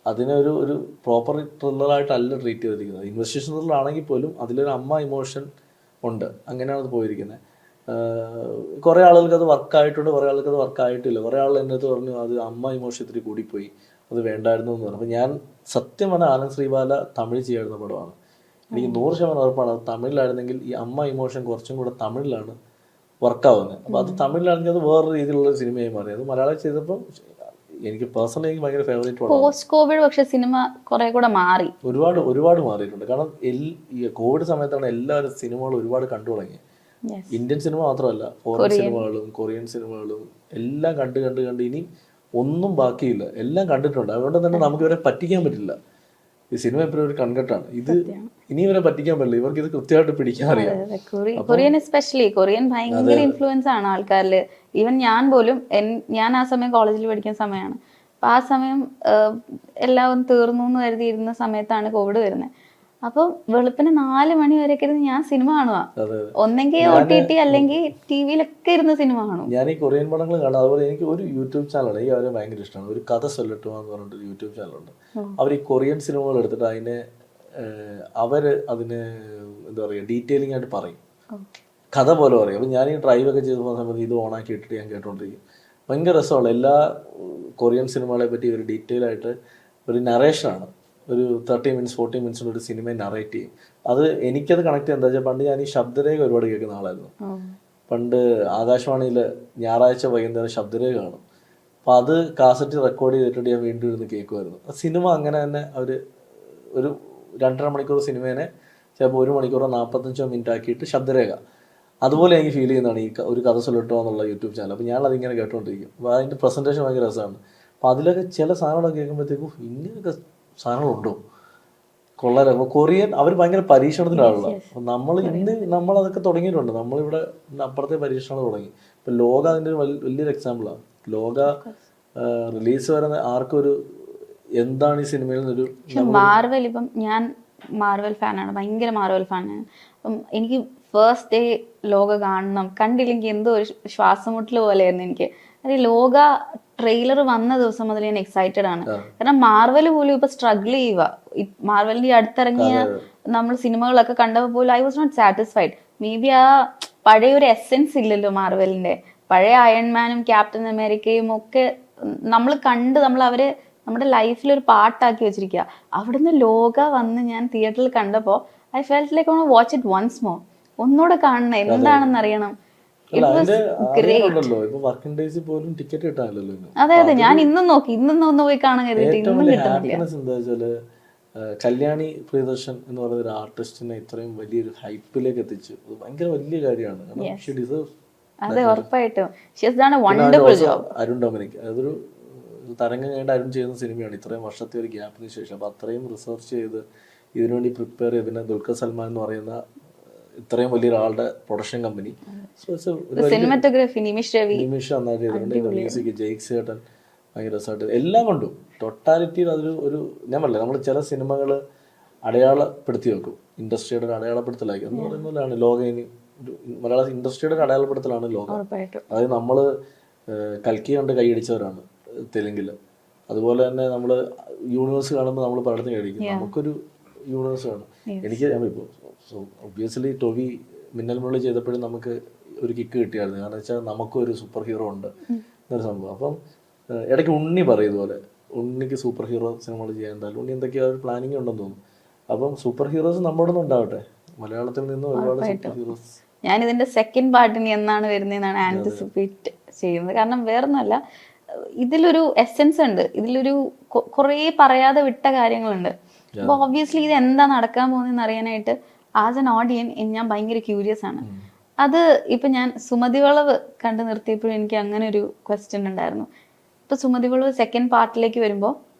അതിനെ ഒരു പ്രോപ്പർ ത്രില്ലറായിട്ടല്ല ട്രീറ്റ് ചെയ്തിരിക്കുന്നത്. ഇൻവെസ്റ്റിഗേഷൻ ത്രില്ലർ ആണെങ്കിൽ പോലും അതിലൊരു അമ്മ ഇമോഷൻ ഉണ്ട്. അങ്ങനെയാണ് അത് പോയിരിക്കുന്നത്. കുറേ ആളുകൾക്ക് അത് വർക്കായിട്ടുണ്ട്, കുറേ ആൾക്ക് അത് വർക്കായിട്ടില്ല. കുറേ ആൾ എൻ്റെ അടുത്ത് പറഞ്ഞു അത് അമ്മ ഇമോഷൻ ഇത്തിരി കൂടിപ്പോയി, അത് വേണ്ടായിരുന്നു എന്ന് പറഞ്ഞു. അപ്പോൾ ഞാൻ സത്യം പറഞ്ഞാൽ ആനന്ദ് ശ്രീബാല തമിഴ് ചെയ്യാവുന്ന പടമാണ്. എനിക്ക് 100% ഉറപ്പാണ് അത് തമിഴിലായിരുന്നെങ്കിൽ ഈ അമ്മ ഇമോഷൻ കുറച്ചും കൂടെ തമിഴിലാണ് വർക്കാവുന്നത്. അപ്പോൾ അത് തമിഴിലാണെങ്കിൽ അത് വേറൊരു രീതിയിലുള്ള സിനിമയായി മാറി. അത് മലയാളം ചെയ്തപ്പോൾ എനിക്ക് പേഴ്സണലി എനിക്ക് ഭയങ്കര ഫേവറേറ്റ് പടം. പോസ്റ്റ് കോവിഡ് പക്ഷേ സിനിമ കുറെ കൂടെ മാറി, ഒരുപാട് മാറിയിട്ടുണ്ട്. കാരണം ഈ കോവിഡ് സമയത്താണ് എല്ലാവരും സിനിമകൾ ഒരുപാട് കണ്ടു തുടങ്ങിയത്. ഇന്ത്യൻ സിനിമ മാത്രമല്ല, ഫോറിൻ സിനിമകളും കൊറിയൻ സിനിമകളും എല്ലാം കണ്ട് ഇനി ഒന്നും ബാക്കിയില്ല, എല്ലാം കണ്ടിട്ടുണ്ട്. അതുകൊണ്ട് തന്നെ നമുക്ക് ഇവരെ പറ്റിക്കാൻ പറ്റില്ല. ഈ സിനിമ എപ്പോഴും ഒരു കൺകെട്ടാണ്. ഇത് ഇനി ഇവരെ പറ്റിക്കാൻ പറ്റില്ല, ഇവർക്ക് ഇത് കൃത്യമായിട്ട് പിടിക്കാൻ അറിയാം. കൊറിയൻ എസ്പെഷ്യലി കൊറിയൻ ഭയങ്കര ഇൻഫ്ലുവൻസ് ആണ് ആൾക്കാരിൽ. ഈവൻ ഞാൻ പോലും ഞാൻ ആ സമയം കോളേജിൽ പഠിക്കുന്ന സമയമാണ്. അപ്പൊ ആ സമയം എല്ലാം തീർന്നു എന്ന് കരുതിയിരുന്ന സമയത്താണ് കോവിഡ് വരുന്നത്. അപ്പൊ വെളുപ്പിന് 4 മണി വരെയൊക്കെ ഇരുന്ന് ഞാൻ സിനിമ കാണുക, ഒന്നെങ്കിൽ OTT അല്ലെങ്കിൽ ടിവിയിലൊക്കെ ഇരുന്ന് സിനിമ കാണും. ഞാൻ ഈ കൊറിയൻ പടങ്ങൾ കാണാം. അതുപോലെ എനിക്ക് ഒരു യൂട്യൂബ് ചാനലാണ്, ഈ അവരെ ഭയങ്കര ഇഷ്ടമാണ്. ഒരു കഥ സൊല്ലട്ടുക എന്ന് പറഞ്ഞിട്ട് യൂട്യൂബ് ചാനലുണ്ട്. അവർ ഈ കൊറിയൻ സിനിമകൾ എടുത്തിട്ട് അവര് അതിന് എന്താ പറയുക ഡീറ്റെയിലിംഗ് ആയിട്ട് പറയും, കഥ പോലെ പറയും. അപ്പം ഞാൻ ഈ ഡ്രൈവൊക്കെ ചെയ്ത് പോകുന്ന സമയത്ത് ഇത് ഓണാക്കി ഇട്ടിട്ട് ഞാൻ കേട്ടോണ്ടിരിക്കും. ഭയങ്കര രസമാണ്. എല്ലാ കൊറിയൻ സിനിമകളെ പറ്റി ഒരു ഡീറ്റെയിൽ ആയിട്ട് ഒരു നറേഷനാണ്. ഒരു 30 മിനിറ്റ്സ് 40 മിനിറ്റ്സിൻ്റെ ഒരു സിനിമയെ നറേറ്റ് ചെയ്യും. അത് എനിക്കത് കണക്ട് ചെയ്യാൻ എന്താ വെച്ചാൽ, പണ്ട് ഞാൻ ഈ ശബ്ദരേഖ ഒരുപാട് കേൾക്കുന്ന ആളായിരുന്നു. പണ്ട് ആകാശവാണിയിൽ ഞായറാഴ്ച വൈകുന്നേരം ശബ്ദരേഖ കാണും. അപ്പോൾ അത് കാസറ്റ് റെക്കോർഡ് ചെയ്തിട്ട് ഞാൻ വീണ്ടും ഇരുന്ന് കേൾക്കുമായിരുന്നു. സിനിമ അങ്ങനെ തന്നെ അവർ ഒരു 2.5 മണിക്കൂർ സിനിമേനെ ചിലപ്പോൾ 1 മണിക്കൂറോ 45 മിനിറ്റ് ആക്കിയിട്ട് ശബ്ദരേഖ അതുപോലെ എനിക്ക് ഫീൽ ചെയ്യുന്നതാണ് ഈ ഒരു കഥ സൊല്ലട്ടോ എന്നുള്ള യൂട്യൂബ് ചാനൽ. അപ്പോൾ ഞാൻ അതിങ്ങനെ കേട്ടുകൊണ്ടിരിക്കും. അപ്പോൾ അതിൻ്റെ പ്രസൻറ്റേഷൻ ഭയങ്കര രസമാണ്. അപ്പോൾ അതിലൊക്കെ ചില സാധനങ്ങളൊക്കെ കേൾക്കുമ്പോഴത്തേക്കും ഇങ്ങനെയൊക്കെ സാധനങ്ങളുണ്ടോ, കൊള്ളാലോ. അപ്പോൾ കൊറിയൻ അവർ ഭയങ്കര പരീക്ഷണത്തിലാണല്ലോ. അപ്പം നമ്മളതൊക്കെ തുടങ്ങിയിട്ടുണ്ട്. നമ്മളിവിടെ അപ്പുറത്തെ പരീക്ഷണങ്ങൾ തുടങ്ങി. ഇപ്പം ലോക അതിൻ്റെ ഒരു വലിയൊരു എക്സാമ്പിളാണ്. ലോക റിലീസ് വരുന്ന ആർക്കും ഒരു എന്താണ് ഈ സിനിമയിൽ നിന്നൊരു പക്ഷെ മാർവൽ, ഇപ്പം ഞാൻ മാർവൽ ഫാനാണ്, ഭയങ്കര മാർവൽ ഫാനാണ്. അപ്പം എനിക്ക് ഫസ്റ്റ് ഡേ ലോക കാണണം, കണ്ടില്ലെങ്കിൽ എന്തോ ഒരു ശ്വാസം മുട്ടൽ പോലെയായിരുന്നു എനിക്ക്. അത് ലോക ട്രെയിലർ വന്ന ദിവസം മുതൽ ഞാൻ എക്സൈറ്റഡ് ആണ്. കാരണം മാർവൽ പോലും ഇപ്പൊ സ്ട്രഗിൾ ചെയ്യുക. മാർവലിന്റെ അടുത്തിറങ്ങിയ നമ്മൾ സിനിമകളൊക്കെ കണ്ടപ്പോൾ പോലും I was not satisfied. Maybe ആ പഴയ ഒരു എസെൻസ് ഇല്ലല്ലോ മാർവലിന്റെ. പഴയ അയൺമാനും ക്യാപ്റ്റൻ അമേരിക്കയും ഒക്കെ നമ്മൾ കണ്ട് നമ്മൾ അവരെ നമ്മുടെ ലൈഫിൽ ഒരു പാർട്ടാക്കി വെച്ചിരിക്കുക. അവിടുന്ന് ലോക വന്ന് ഞാൻ തിയേറ്ററിൽ കണ്ടപ്പോൾ I felt like I watch it once more. ഒന്നുകൂടെ കാണണം, എന്താണെന്ന് അറിയണം. അതെ അതെ, ഞാൻ ഇന്നും നോക്കി, ഇന്നും പോയി കാണാൻ കരുതിയിട്ട് ഇന്നും കിട്ടുന്നില്ല. കല്യാണി പ്രിയദർശൻ എന്ന് പറയുന്ന ഒരു ആർട്ടിസ്റ്റിനെ ഇത്രയും വലിയൊരു ഹൈപ്പിലേക്ക് എത്തിച്ചു. ഭയങ്കര വലിയ കാര്യമാണ്. അതെ, ഉറപ്പായിട്ടും. Wonderful job. അരുൺ ഡൊമിനിക്, അതൊരു തരംഗം കഴിഞ്ഞിട്ട് അരുൺ ചെയ്യുന്ന സിനിമയാണ് ഇത്രയും വർഷത്തെ ഒരു ഗ്യാപ്പിന് ശേഷം. അപ്പൊ അത്രയും റിസർച്ച് ചെയ്ത് ഇതിനുവേണ്ടി പ്രിപ്പയർ ചെയ്ത്, പിന്നെ ദുൽഖർ സൽമാൻ എന്ന് പറയുന്ന ഇത്രയും വലിയൊരാളുടെ പ്രൊഡക്ഷൻ കമ്പനി, സിനിമാറ്റോഗ്രാഫി നിമിഷ് നന്നായിട്ട് ചെയ്തിട്ടുണ്ട്. മ്യൂസിക് ജെയ്ക് ചേട്ടൻ ഭയങ്കര രസമായിട്ട് എല്ലാം കൊണ്ടും ടോട്ടാലിറ്റിയിൽ അതൊരു ഒരു ഞാൻ പറഞ്ഞില്ല, നമ്മൾ ചില സിനിമകൾ അടയാളപ്പെടുത്തി വെക്കും, ഇൻഡസ്ട്രിയുടെ ഒരു അടയാളപ്പെടുത്തലാക്കി എന്ന് പറയുന്ന പോലെയാണ് ലോകയിന് ഒരു മലയാള ഇൻഡസ്ട്രിയുടെ ഒരു അടയാളപ്പെടുത്തലാണ് ലോകം. അതായത് നമ്മള് കൽക്കി കണ്ട് കൈയടിച്ചവരാണ് തെലുങ്കില്. അതുപോലെ തന്നെ നമ്മള് യൂണിവേഴ്സ് കാണുമ്പോൾ നമ്മൾ പലയിടത്തും കൈയടിക്കും. നമുക്കൊരു യൂണിവേഴ്സ് കാണും. എനിക്ക് ഇപ്പോൾ ഒബ്വിയസ്ലി ടോവി മിന്നൽ മുരളി ചെയ്തപ്പോഴും നമുക്ക് ഒരു കിക്ക് കിട്ടിയായിരുന്നു. കാരണം വെച്ചാൽ നമുക്കൊരു സൂപ്പർ ഹീറോ ഉണ്ട് എന്നൊരു സംഭവം. അപ്പം ഇടയ്ക്ക് ഉണ്ണി പറയും ഇതുപോലെ, ഉണ്ണിക്ക് സൂപ്പർ ഹീറോ സിനിമകൾ ചെയ്യാൻ എന്തായാലും ഉണ്ണി എന്തൊക്കെയാ ഒരു പ്ലാനിങ് ഉണ്ടെന്ന് തോന്നുന്നു. അപ്പം സൂപ്പർ ഹീറോസ് നമ്മുടെ ഒന്നും ഉണ്ടാവട്ടെ, മലയാളത്തിൽ നിന്ന് ഒരുപാട് സൂപ്പർ ഹീറോസ്. ഞാൻ ഇതിന്റെ സെക്കൻഡ് പാർട്ടിന് എന്നാണ് വരുന്നതെന്നാണ് ആന്റിസിപ്പേറ്റ് ചെയ്യുന്നത്. കാരണം വേറൊന്നുമല്ല, ഇതിലൊരു എസെൻസ് ഉണ്ട്, ഇതിലൊരു കുറേ പറയാതെ വിട്ട കാര്യങ്ങളുണ്ട്. അപ്പൊ ഒബ്വിയസ്ലി ഇത് എന്താ നടക്കാൻ പോകുന്നതെന്ന് അറിയാനായിട്ട് ആസ് എൻ ഓഡിയൻ ഞാൻ ഭയങ്കര ക്യൂരിയസ് ആണ്. അത് ഇപ്പൊ ഞാൻ സുമതി വളവ് കണ്ടു നിർത്തിയപ്പോഴും എനിക്ക് അങ്ങനെ ഒരു ക്വസ്റ്റ്യൻ ഉണ്ടായിരുന്നു. ഇപ്പൊ സുമതി വളവ് സെക്കൻഡ് പാർട്ടിലേക്ക് വരുമ്പോ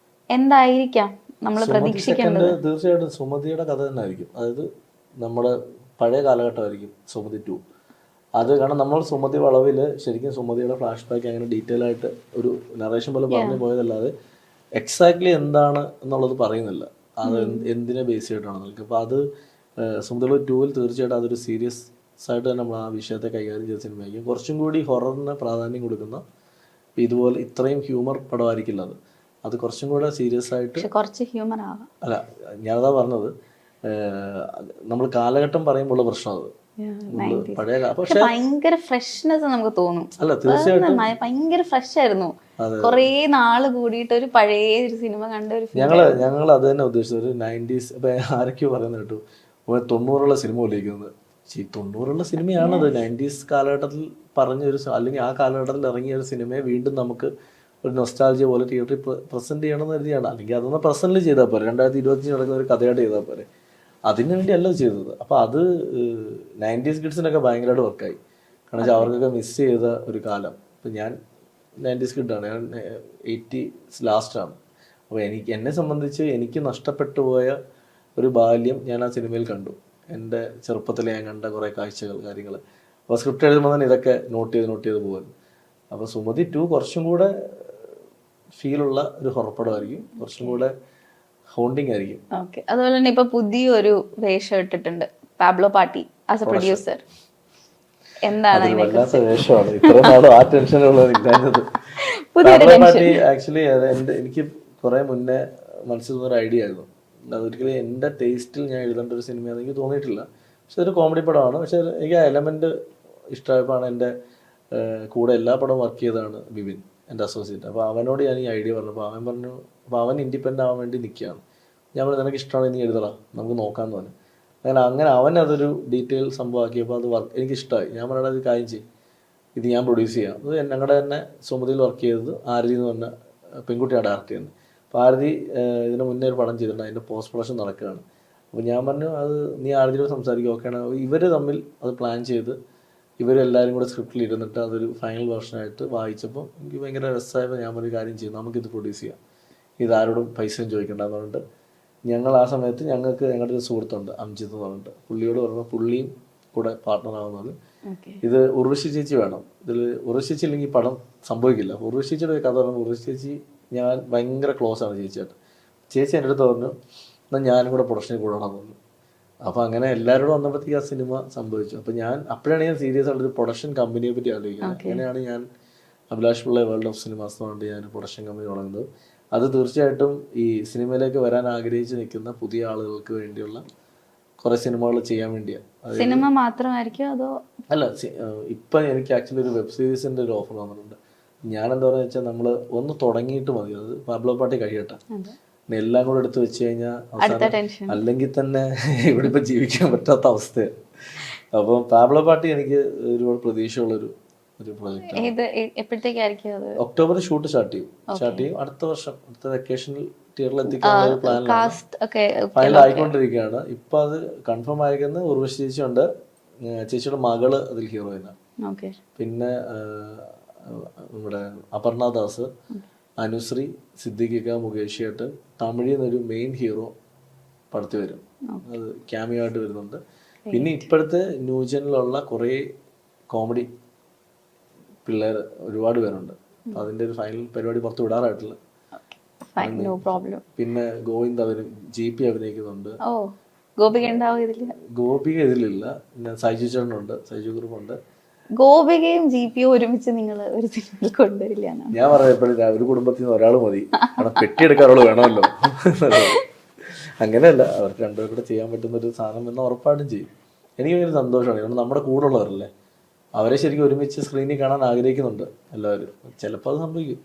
എന്തായിരിക്കാം നമ്മൾ പ്രതീക്ഷിക്കേണ്ടത്? തീർച്ചയായിട്ടും സുമതിയുടെ കഥ തന്നെ ആയിരിക്കും. അതായത് നമ്മുടെ പഴയ കാലഘട്ടമായിരിക്കും സുമതി 2. അത് കാരണം നമ്മൾ സുമതി വളവില് ശരിക്കും സുമതിയുടെ ഫ്ലാഷ് ബാക്ക് അങ്ങനെ ഡീറ്റെയിൽ ആയിട്ട് ഒരു നറേഷൻ പോലെ പറഞ്ഞു പോയതല്ലാതെ എക്സാക്ട്ലി എന്താണ് എന്നുള്ളത് പറയുന്നില്ല. അത് എന്തിനെ ബേസ് ചെയ്തിട്ടാണ് നമുക്ക്. അപ്പോൾ അത് സുമതി വളവ് 2-ൽ തീർച്ചയായിട്ടും അതൊരു സീരിയസ് ആയിട്ട് തന്നെ നമ്മൾ ആ വിഷയത്തെ കൈകാര്യം ചെയ്ത സിനിമയായിരിക്കും. കുറച്ചും കൂടി ഹൊററിന് പ്രാധാന്യം കൊടുക്കുന്ന, ഇതുപോലെ ഇത്രയും ഹ്യൂമർ പടമായിരിക്കില്ല അത്. അത് കുറച്ചും കൂടെ സീരിയസ് ആയിട്ട് കുറച്ച് ഹ്യൂമർ ആവാം. അല്ല, ഞാനതാ പറഞ്ഞത്, നമ്മൾ കാലഘട്ടം പറയുമ്പോൾ പ്രശ്നം അത് പഴയ പക്ഷെ ഭയങ്കര ഫ്രഷ്നെസ് നമുക്ക് തോന്നും. അല്ല തീർച്ചയായിട്ടും ഭയങ്കര ഫ്രഷ് ആയിരുന്നു. കൊറേ നാള് കൂടിയിട്ട് ഒരു പഴയ ഒരു സിനിമ കണ്ട ഒരു ഞങ്ങൾ അത് തന്നെ ഉദ്ദേശിച്ചത്. ഒരു 90s ഇപ്പൊ ആരൊക്കെയോ പറയുന്നത് കേട്ടു 90-ഉള്ള സിനിമ പോലിരിക്കുന്നത്. 90-ഉള്ള സിനിമയാണത്. 90s കാലഘട്ടത്തിൽ പറഞ്ഞൊരു, അല്ലെങ്കിൽ ആ കാലഘട്ടത്തിൽ ഇറങ്ങിയ ഒരു സിനിമയെ വീണ്ടും നമുക്ക് ഒരു നൊസ്റ്റാൾജിയ പോലെ തിയേറ്ററിൽ പ്രസന്റ് ചെയ്യണമെന്ന് കരുതിയാണ്. അല്ലെങ്കിൽ അതൊന്ന് പ്രസന്റ് ചെയ്താൽ പോരെ, 2025 നടക്കുന്ന ഒരു കഥയായിട്ട് ചെയ്താൽ പോരെ. അതിനു വേണ്ടിയല്ല ചെയ്തത്. അപ്പോൾ അത് 90s കിഡ്സിനൊക്കെ ഭയങ്കരമായിട്ട് വർക്കായി. കാരണം വെച്ചാൽ അവർക്കൊക്കെ മിസ് ചെയ്ത ഒരു കാലം. ഇപ്പം ഞാൻ 90s കിഡാണ്, ഞാൻ 80s ലാസ്റ്റാണ്. അപ്പോൾ എന്നെ സംബന്ധിച്ച് എനിക്ക് നഷ്ടപ്പെട്ടു പോയ ഒരു ബാല്യം ഞാൻ ആ സിനിമയിൽ കണ്ടു. എൻ്റെ ചെറുപ്പത്തിൽ ഞാൻ കണ്ട കുറേ കാഴ്ചകൾ, കാര്യങ്ങൾ. അപ്പോൾ സ്ക്രിപ്റ്റ് എഴുതുമ്പോൾ തന്നെ ഇതൊക്കെ നോട്ട് ചെയ്ത് പോകുന്നു. അപ്പോൾ സുമതി 2 കുറച്ചും കൂടെ ഫീലുള്ള ഒരു ഹൊറപ്പടമായിരിക്കും, കുറച്ചും കൂടെ ഹോണ്ടിങ് ആയിരിക്കും. ഓക്കെ. അതുപോലെ തന്നെ ഇപ്പൊ പുതിയൊരു വേഷം ഇട്ടിട്ടുണ്ട് പാബ്ലോ പാട്ടി ആസ് എ പ്രൊഡ്യൂസർ. എന്താണ് വേഷമാണ് ഇത്രയും നാളും ആ ടെൻഷനുള്ളത്. പാബ്ലോ പാട്ടി ആക്ച്വലി എനിക്ക് കുറെ മുന്നേ മനസ്സിൽ തോന്നുന്ന ഒരു ഐഡിയ ആയിരുന്നു. അതൊരിക്കലും എൻ്റെ ടേസ്റ്റിൽ ഞാൻ എഴുതേണ്ട ഒരു സിനിമയാണെന്ന് എനിക്ക് തോന്നിയിട്ടില്ല. പക്ഷെ ഒരു കോമഡി പടമാണ്. പക്ഷെ എനിക്ക് ആ എലമെന്റ് ഇഷ്ടമായപ്പോഴാണ് എൻ്റെ കൂടെ എല്ലാ പടവും വർക്ക് ചെയ്തതാണ് വിപിൻ, എൻ്റെ അസോസിയേറ്റ്. അപ്പോൾ അവനോട് ഞാൻ ഈ ഐഡിയ പറഞ്ഞു. അപ്പോൾ അവൻ പറഞ്ഞു, അപ്പോൾ അവൻ ഇൻഡിപെൻഡൻ്റ് ആവാൻ വേണ്ടി നിൽക്കുകയാണ്. ഞാൻ പറഞ്ഞു നിനക്ക് ഇഷ്ടമാണ്, നീ എഴുതണം, നമുക്ക് നോക്കാമെന്ന് പറഞ്ഞു. അങ്ങനെ അവൻ അതൊരു ഡീറ്റെയിൽ സംഭവമാക്കിയപ്പോൾ അത് വർക്ക് എനിക്ക് ഇഷ്ടമായി. ഞാൻ പറഞ്ഞത് ഒരു കാര്യം ചെയ്യും, ഇത് ഞാൻ പ്രൊഡ്യൂസ് ചെയ്യാം. അത് ഞങ്ങളുടെ തന്നെ സുമതിയിൽ വർക്ക് ചെയ്തത് ആരതി എന്ന് പറഞ്ഞ പെൺകുട്ടിയാണ് ഡയറക്റ്റ് ചെയ്യുന്നത്. അപ്പോൾ ആരതി ഇതിന് മുന്നേ ഒരു പടം ചെയ്തിട്ടുണ്ട്, അതിൻ്റെ പോസ്റ്റ് പ്രൊഡക്ഷൻ നടക്കുകയാണ്. അപ്പോൾ ഞാൻ പറഞ്ഞു അത് നീ ആരതിയോട് സംസാരിക്കും, ഓക്കെയാണ്. ഇവർ തമ്മിൽ അത് പ്ലാൻ ചെയ്ത് ഇവരെല്ലാവരും കൂടെ സ്ക്രിപ്റ്റിൽ ഇരുന്നിട്ട് അതൊരു ഫൈനൽ വെർഷനായിട്ട് വായിച്ചപ്പോൾ എനിക്ക് ഭയങ്കര രസമായപ്പോൾ ഞാൻ ഒരു കാര്യം ചെയ്യും, നമുക്കിത് പ്രൊഡ്യൂസ് ചെയ്യാം, ഇതാരോടും പൈസയും ചോദിക്കേണ്ടെന്ന് പറഞ്ഞിട്ട് ഞങ്ങൾ ആ സമയത്ത് ഞങ്ങൾക്ക് ഞങ്ങളുടെ ഒരു സുഹൃത്തുണ്ട് അംജിത്ത് എന്ന് പറഞ്ഞിട്ട്, പുള്ളിയോട് പറഞ്ഞപ്പോൾ പുള്ളിയും കൂടെ പാർട്ട്ണർ ആവുന്നത്. ഓക്കെ. ഇത് ഉർവശി ചേച്ചി വേണം, ഇതിൽ ഉർവശി ചേച്ചി ഇല്ലെങ്കിൽ പടം സംഭവിക്കില്ല. ഉർവശി ചേച്ചിയുടെ ഒരു കഥ പറയുമ്പോൾ ഉർവശി ചേച്ചി ഞാൻ ഭയങ്കര ക്ലോസ് ആണ് ചേച്ചിയായിട്ട്. ചേച്ചി എൻ്റെ അടുത്ത് പറഞ്ഞു എന്നാൽ ഞാനും കൂടെ പ്രൊഡക്ഷനിൽ കൂടണമെന്ന് പറഞ്ഞു. അപ്പോൾ അങ്ങനെ എല്ലാവരോടും വന്നപ്പോഴത്തേക്ക് ആ സിനിമ സംഭവിച്ചു. അപ്പോൾ അപ്പോഴാണ് ഞാൻ സീരിയസ് ആയിട്ടൊരു പ്രൊഡക്ഷൻ കമ്പനിയെ പറ്റി ആലോചിക്കുന്നത്. അങ്ങനെയാണ് ഞാൻ Abhilash Pillai world of cinemas എന്ന് പറഞ്ഞിട്ട് ഞാൻ പ്രൊഡക്ഷൻ കമ്പനി തുടങ്ങുന്നത്. അത് തീർച്ചയായിട്ടും ഈ സിനിമയിലേക്ക് വരാൻ ആഗ്രഹിച്ച് നിൽക്കുന്ന പുതിയ ആളുകൾക്ക് വേണ്ടിയുള്ള കുറേ സിനിമകൾ ചെയ്യാൻ വേണ്ടിയാണ്. സിനിമ മാത്രമായിരിക്കും അതോ? അല്ല, ഇപ്പം എനിക്ക് ആക്ച്വലി ഒരു വെബ് സീരീസിൻ്റെ ഒരു ഓഫർ വന്നിട്ടുണ്ട്. ഞാൻ എന്താ പറയുക വെച്ചാൽ നമ്മൾ ഒന്ന് തുടങ്ങിയിട്ട് മതി, അത് പാബ്ലോ പാട്ടി കഴിയട്ടെ. എല്ലാം കൂടെ എടുത്ത് വെച്ച് കഴിഞ്ഞാൽ അവസാനം അല്ലെങ്കിൽ തന്നെ ഇവിടെ ഇപ്പം ജീവിക്കാൻ പറ്റാത്ത അവസ്ഥയാണ്. അപ്പം പാബ്ലോ പാട്ടി എനിക്ക് ഒരുപാട് പ്രതീക്ഷയുള്ളൊരു എപ്പോഴത്തേക്കായിരിക്കും അത്? ഒക്ടോബർ ഷൂട്ട് സ്റ്റാർട്ട് ചെയ്യും. അടുത്ത വർഷം അടുത്ത വെക്കേഷനിൽ തിയേറ്ററിൽ എത്തിക്കാനുള്ള ഒരു പ്ലാനിലാണ്. ഫൈനൽ ആയിക്കൊണ്ടിരിക്കുകയാണ്. ഇപ്പൊ അത് കൺഫേം ആയിരിക്കുന്നത് ഉർവശി ചേച്ചിയുണ്ട്, ചേച്ചിയുടെ മകള് അതിൽ ഹീറോയിനാണ്. പിന്നെ നമ്മുടെ അപർണ ദാസ്, അനുശ്രീ, സിദ്ദിഖിക്ക, മുകേഷ് ചേട്ടൻ, തമിഴിൽ നിന്നൊരു മെയിൻ ഹീറോ പടത്തിൽ വരും, അത് ക്യാമിയോ ആയിട്ട് വരുന്നുണ്ട്. പിന്നെ ഇപ്പോഴത്തെ ന്യൂജനിലുള്ള കുറേ കോമഡി പിള്ളേർ ഒരുപാട് പേരുണ്ട്. അതിന്റെ ഒരു ഫൈനൽ പരിപാടി പുറത്ത് വിടാറായിട്ടില്ല. പിന്നെ ഗോവിന്ദ് GP അഭിനയിക്കുന്നുണ്ട്. ഗോപിക ഇതിലില്ല. പിന്നെ സൈജു ചേട്ടനുണ്ട്, സൈജു ഗ്രൂപ്പുണ്ട്. ഗോപികയും GP ഒരുമിച്ച് നിങ്ങൾ ഒരു സിനിമയിൽ കൊണ്ടുവരില്ല? ഞാൻ പറയാം എപ്പോഴും ഒരു കുടുംബത്തിൽ നിന്ന് ഒരാൾ മതി, കാരണം പെട്ടിയെടുക്കാറുള്ള വേണമല്ലോ. അങ്ങനെയല്ല, അവർക്ക് രണ്ടുപേരും കൂടെ ചെയ്യാൻ പറ്റുന്ന ഒരു സാധനം എന്ന് ഉറപ്പായിട്ടും ചെയ്യും. എനിക്ക് ഭയങ്കര സന്തോഷമാണ്. കാരണം നമ്മുടെ കൂടെ ഉള്ളവരല്ലേ, അവരെ ശരിക്കും ഒരുമിച്ച് സ്ക്രീനിൽ കാണാൻ ആഗ്രഹിക്കുന്നുണ്ട് എല്ലാവരും. ചിലപ്പോൾ അത് സംഭവിക്കും.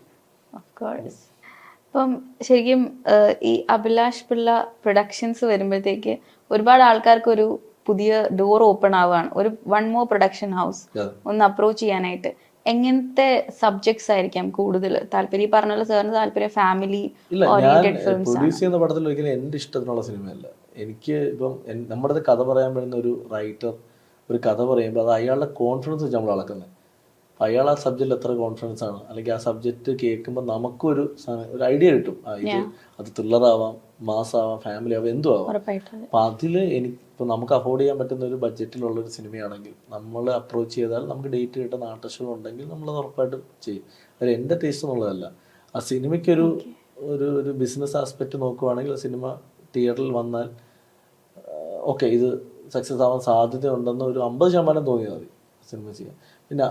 ഇപ്പം ശരിക്കും ഈ അഭിലാഷ് പിള്ള പ്രൊഡക്ഷൻസ് വരുമ്പോഴത്തേക്ക് ഒരുപാട് ആൾക്കാർക്ക് ഒരു പുതിയ ഡോർ ഓപ്പൺ ആവുകയാണ്, ഒരു വൺ മോർ പ്രൊഡക്ഷൻ ഹൗസ് ഒന്ന് അപ്രോച്ച് ചെയ്യാനായിട്ട്. എങ്ങനത്തെ സബ്ജക്ട്സ് ആയിരിക്കാം കൂടുതൽ താല്പര്യം? പറഞ്ഞ സാറിന് താല്പര്യം ഫാമിലി ഓറിയന്റഡ് ഫിലിംസ്? പ്രൊഡ്യൂസ് ചെയ്യുന്ന പടത്തിൽ ഒരിക്കലും എൻ്റെ ഇഷ്ടത്തിനുള്ള സിനിമയല്ല. എനിക്ക് ഇപ്പം നമ്മുടെ കഥ പറയാൻ പറ്റുന്ന ഒരു റൈറ്റർ ഒരു കഥ പറയുമ്പോൾ അത് അയാളുടെ കോൺഫിഡൻസ് വെച്ച് നമ്മൾ അളക്കുന്നത്. അയാൾ ആ സബ്ജക്റ്റിൽ എത്ര കോൺഫിഡൻസ് ആണ്, അല്ലെങ്കിൽ ആ സബ്ജക്റ്റ് കേൾക്കുമ്പോൾ നമുക്കൊരു ഐഡിയ കിട്ടും. അത് ത്രില്ലറാവാം, മാസാവാം, ഫാമിലി ആവാം, എന്തും ആവാം. അപ്പം അതിൽ ഇപ്പം നമുക്ക് അഫോർഡ് ചെയ്യാൻ പറ്റുന്ന ഒരു ബഡ്ജറ്റിലുള്ളൊരു സിനിമയാണെങ്കിൽ നമ്മൾ അപ്രോച്ച് ചെയ്താൽ നമുക്ക് ഡേറ്റ് കിട്ടുന്ന ആർട്ടിസ്റ്റുകൾ ഉണ്ടെങ്കിൽ നമ്മളത് ഉറപ്പായിട്ടും ചെയ്യും. അത് എൻ്റെ ടേസ്റ്റ് എന്നുള്ളതല്ല. ആ സിനിമയ്ക്കൊരു ഒരു ബിസിനസ് ആസ്പെക്റ്റ് നോക്കുവാണെങ്കിൽ ആ സിനിമ തിയേറ്ററിൽ വന്നാൽ ഓക്കെ ഇത് സക്സസ് ആവാൻ സാധ്യത ഉണ്ടെന്ന് ഒരു 50% തോന്നിയാൽ മതി സിനിമ ചെയ്യാൻ. പിന്നെ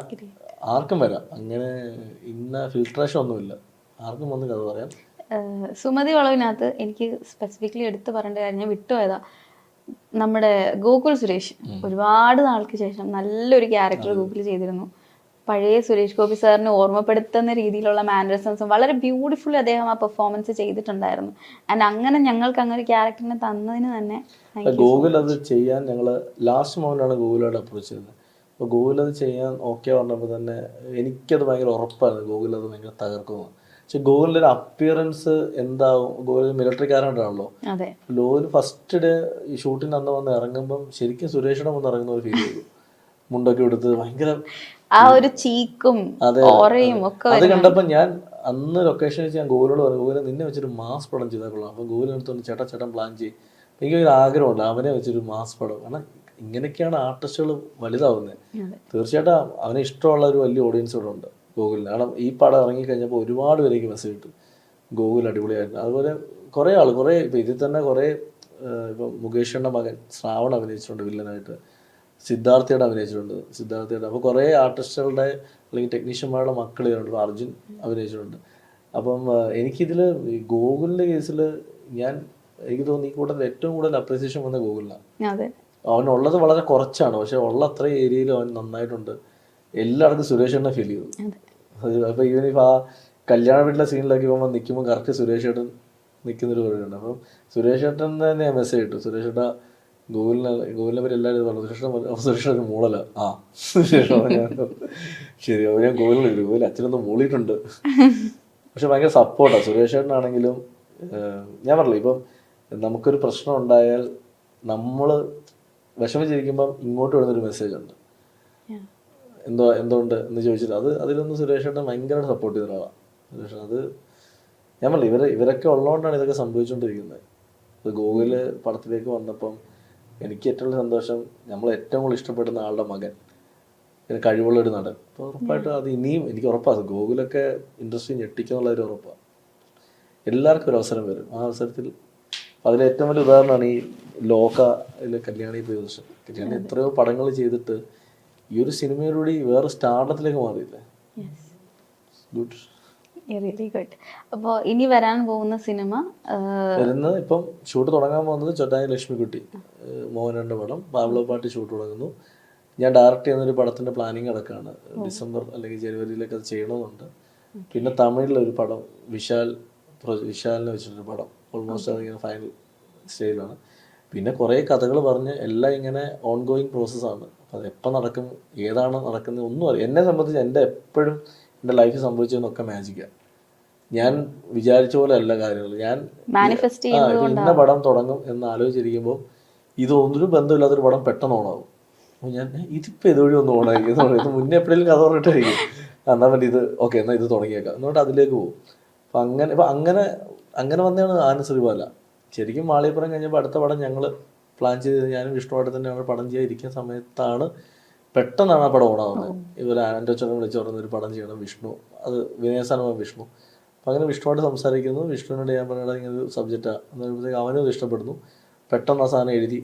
ആർക്കും വരാം, അങ്ങനെ ഇന്ന ഫിൽട്രേഷൻ ഒന്നുമില്ല, ആർക്കും വന്ന് കഥ പറയാം. സുമതി വളവിനകത്ത് എനിക്ക് സ്പെസിഫിക്കലി എടുത്തു പറയേണ്ട കാര്യം, ഞാൻ വിട്ടുപോയതാ, നമ്മുടെ ഗോകുൽ സുരേഷ് ഒരുപാട് നാൾക്ക് ശേഷം നല്ലൊരു ക്യാരക്ടർ ഗോകുൽ ചെയ്തിരുന്നു. പഴയ സുരേഷ് ഗോപി സാറിനെ ഓർമ്മപ്പെടുത്തുന്ന രീതിയിലുള്ള മാനറിസംസും വളരെ ബ്യൂട്ടിഫുള്ളി അദ്ദേഹം ആ പെർഫോമൻസ് ചെയ്തിട്ടുണ്ടായിരുന്നു. ആൻഡ് അങ്ങനെ ഞങ്ങൾക്ക് അങ്ങനെ ഒരു ക്യാരക്ടറിനെ തന്നതിന് തന്നെ ഗോകുൽ അത് ചെയ്യാൻ ഞങ്ങൾ ലാസ്റ്റ് മൊമെന്റാണ് ഗോകുലോട് അപ്രോച്ച് ചെയ്തത്. അപ്പോൾ ഗോകുൽ അത് ചെയ്യാൻ ഓക്കെ പറഞ്ഞപ്പോൾ തന്നെ എനിക്കത് ഭയങ്കര ഉറപ്പായിരുന്നു ഗോകുൽ അത് ഭയങ്കര തകർക്കുന്നു. പക്ഷെ ഗോകുലിൻ്റെ ഒരു അപ്പിയറൻസ് എന്താവും, ഗോകുൽ മിലിറ്ററിക്കാരനാണല്ലോ. ഗോകുൽ ഫസ്റ്റ് ഡേ ഈ ഷൂട്ടിന് അന്ന് വന്ന് ഇറങ്ങുമ്പം ശരിക്കും സുരേഷിനെ വന്ന് ഇറങ്ങുന്ന ഒരു ഫീൽ ചെയ്തു. മുണ്ടൊക്കെ എടുത്ത് ഭയങ്കര ആ ഒരു ചീക്കും ഓറയും ഒക്കെ. അത് കണ്ടപ്പോൾ ഞാൻ അന്ന് ലൊക്കേഷൻ വെച്ച് ഞാൻ ഗോകുലോട് പറഞ്ഞു, ഗോകുലെ നിന്നെ വെച്ചൊരു മാസ് പടം ചെയ്താൽ കൊള്ളാം. അപ്പോൾ ഗോകുലിനടുത്തോണ്ട് ചേട്ടൻ പ്ലാൻ ചെയ്യും. എനിക്കൊരു ആഗ്രഹമുണ്ട് അവനെ വെച്ചൊരു മാസ് പടം. കാരണം ഇങ്ങനെയൊക്കെയാണ് ആർട്ടിസ്റ്റുകൾ വലുതാവുന്നത്. തീർച്ചയായിട്ടും അവനെ ഇഷ്ടമുള്ള ഒരു വലിയ ഓഡിയൻസ് ഇവിടെ ഉണ്ട് ഗോകുലിന്. കാരണം ഈ പടം ഇറങ്ങിക്കഴിഞ്ഞപ്പോൾ ഒരുപാട് പേരേക്ക് മെസ്സേജ് കിട്ടും ഗോകുൽ അടിപൊളിയായിരുന്നു. അതുപോലെ കുറേ ഇപ്പം ഇതിൽ തന്നെ കുറേ ഇപ്പം മുകേഷിൻ്റെ മകൻ ശ്രാവൺ അഭിനയിച്ചിട്ടുണ്ട് വില്ലനായിട്ട്, സിദ്ധാർത്ഥയുടെ അഭിനയിച്ചിട്ടുണ്ട്. അപ്പോൾ കുറേ ആർട്ടിസ്റ്റുകളുടെ അല്ലെങ്കിൽ ടെക്നീഷ്യന്മാരുടെ മക്കൾ ചെയ്തിട്ടുണ്ട്. അർജുൻ അഭിനയിച്ചിട്ടുണ്ട്. അപ്പം എനിക്കിതിൽ ഈ ഗോകുലിൻ്റെ കേസിൽ എനിക്ക് തോന്നുന്നു ഈ കൂട്ടത്തിൽ ഏറ്റവും കൂടുതൽ അപ്രീസിയേഷൻ വന്ന ഗോകുലിനാണ്. അവനുള്ളത് വളരെ കുറച്ചാണ്, പക്ഷെ ഉള്ള അത്ര ഏരിയയിൽ അവൻ നന്നായിട്ടുണ്ട്. എല്ലായിടത്തും സുരേഷേട്ടനെ ഫീൽ ചെയ്തു. അപ്പോൾ ഇവനിപ്പോൾ ആ കല്യാണ വീട്ടിലെ സീനിലൊക്കെ പോകുമ്പോൾ നിൽക്കുമ്പോൾ കറക്റ്റ് സുരേഷേട്ടൻ നിൽക്കുന്നൊരു പറയുന്നുണ്ട്. അപ്പം സുരേഷേട്ടൻ തന്നെ മെസ്സേജ് ഇട്ടു, സുരേഷേട്ടാ ഗോകുലിനെ പറ്റി എല്ലാവരും പറഞ്ഞു. സുരേഷ് മൂളല ശരി, അപ്പോൾ ഞാൻ ഗോകുൽ അച്ഛനൊന്ന് മൂളിയിട്ടുണ്ട്. പക്ഷെ ഭയങ്കര സപ്പോർട്ടാണ് സുരേഷേട്ടനാണെങ്കിലും. ഞാൻ പറഞ്ഞില്ല, ഇപ്പം നമുക്കൊരു പ്രശ്നം ഉണ്ടായാൽ നമ്മൾ വിഷമിച്ചിരിക്കുമ്പം ഇങ്ങോട്ട് വരുന്നൊരു മെസ്സേജ് ഉണ്ട്, എന്തുകൊണ്ട് എന്ന് ചോദിച്ചിട്ട് അതിലൊന്ന് സുരേഷേട്ടൻ ഭയങ്കരമായിട്ട് സപ്പോർട്ട് ചെയ്ത ഒരാളാണ് സുരേഷ്. അത് ഞാൻ പറഞ്ഞില്ല, ഇവരൊക്കെ ഉള്ളതുകൊണ്ടാണ് ഇതൊക്കെ സംഭവിച്ചുകൊണ്ടിരിക്കുന്നത്. അത് ഗോകുല് പടത്തിലേക്ക് വന്നപ്പം എനിക്ക് ഏറ്റവും സന്തോഷം, നമ്മൾ ഏറ്റവും കൂടുതൽ ഇഷ്ടപ്പെടുന്ന ആളുടെ മകൻ പിന്നെ കഴിവുള്ള ഒരു നടൻ. അപ്പോൾ ഉറപ്പായിട്ടും അത് ഇനിയും എനിക്ക് ഉറപ്പാണ് ഗോകുലൊക്കെ ഇൻഡസ്ട്രി ഞെട്ടിക്കുന്നുള്ള ഒരു ഉറപ്പാണ്. എല്ലാവർക്കും ഒരു അവസരം വരും. ആ അവസരത്തിൽ അതിൽ ഏറ്റവും വലിയ ഉദാഹരണമാണ് ഈ ലോകയിൽ കല്യാണി പ്രിയദർശൻ. കല്യാണി എത്രയോ പടങ്ങൾ ചെയ്തിട്ട് ഈ ഒരു സിനിമയിലൂടെ വേറെ സ്റ്റാർഡത്തിലേക്ക് മാറിയില്ലേ. ഗുഡ്. Really good. അപ്പോൾ ഇനി വരാൻ പോകുന്ന സിനിമ വരുന്നത് ഇപ്പം ഷൂട്ട് തുടങ്ങാൻ പോകുന്നത് ചൊട്ടാനി ലക്ഷ്മിക്കുട്ടി മോഹനന്റെ പടം. പാബ്ലോ പാട്ടി ഷൂട്ട് തുടങ്ങുന്നു. ഞാൻ ഡയറക്റ്റ് ചെയ്യുന്നൊരു പടത്തിന്റെ പ്ലാനിങ് നടക്കുകയാണ്. ഡിസംബർ അല്ലെങ്കിൽ ജനുവരിയിലൊക്കെ അത് ചെയ്യണമെന്നുണ്ട്. പിന്നെ തമിഴിലൊരു പടം വിശാലിനെ വെച്ചിട്ടൊരു പടം ഓൾമോസ്റ്റ് അതിങ്ങനെ ഫൈനൽ സ്റ്റേജിലാണ്. പിന്നെ കുറേ കഥകൾ പറഞ്ഞ് എല്ലാം ഇങ്ങനെ ഓൺ ഗോയിങ് പ്രോസസ്സാണ്. അപ്പോൾ അത് എപ്പോൾ നടക്കും, ഏതാണ് നടക്കുന്നത് ഒന്നും അറിയാം. എന്നെ സംബന്ധിച്ച് എപ്പോഴും എൻ്റെ ലൈഫിൽ സംഭവിച്ചതെന്നൊക്കെ മാജിക്കാണ്. ഞാൻ വിചാരിച്ച പോലെ അല്ല കാര്യങ്ങൾ. ഞാൻ ഇന്ന പടം തുടങ്ങും എന്ന് ആലോചിച്ചിരിക്കുമ്പോൾ ഇതൊന്നും ബന്ധമില്ലാത്തൊരു പടം പെട്ടെന്ന് ഓണാവും. അപ്പോൾ ഞാൻ ഇതിപ്പോൾ ഇതുവഴി ഒന്ന് ഓണായിരിക്കും. ഇത് മുന്നേ എപ്പോഴെങ്കിലും കഥ പറഞ്ഞിട്ടായിരിക്കും എന്നാൽ പറ്റി ഇത് ഓക്കെ എന്നാൽ ഇത് തുടങ്ങിയേക്കാം എന്നിട്ട് അതിലേക്ക് പോകും. അപ്പം അങ്ങനെ വന്നതാണ് ആനശ്രീബാല. ശരിക്കും മാളികപ്പുറം കഴിഞ്ഞപ്പോൾ അടുത്ത പടം ഞങ്ങൾ പ്ലാൻ ചെയ്ത് ഞാനും വിഷ്ണുവായിട്ട് തന്നെയാണ് പടം ചെയ്യാതിരിക്കുന്ന സമയത്താണ് പെട്ടെന്നാണ് ആ പടം ഓണാവുന്നത്. ഇതുപോലെ ആൻ്റെ അച്ഛനെ വിളിച്ച് പറയുന്ന ഒരു പടം ചെയ്യണം വിഷ്ണു, അത് വിനയസാനമായ വിഷ്ണു. അപ്പം അങ്ങനെ വിഷ്ണുവായിട്ട് സംസാരിക്കുന്നു. വിഷ്ണുവിനോട് ഞാൻ പറയുന്നത് ഇങ്ങനെ ഒരു സബ്ജക്റ്റാണ് എന്ന് പറയുമ്പോഴത്തേക്ക് അവനും അത് ഇഷ്ടപ്പെടുന്നു. പെട്ടെന്ന് ആ സാധനം എഴുതി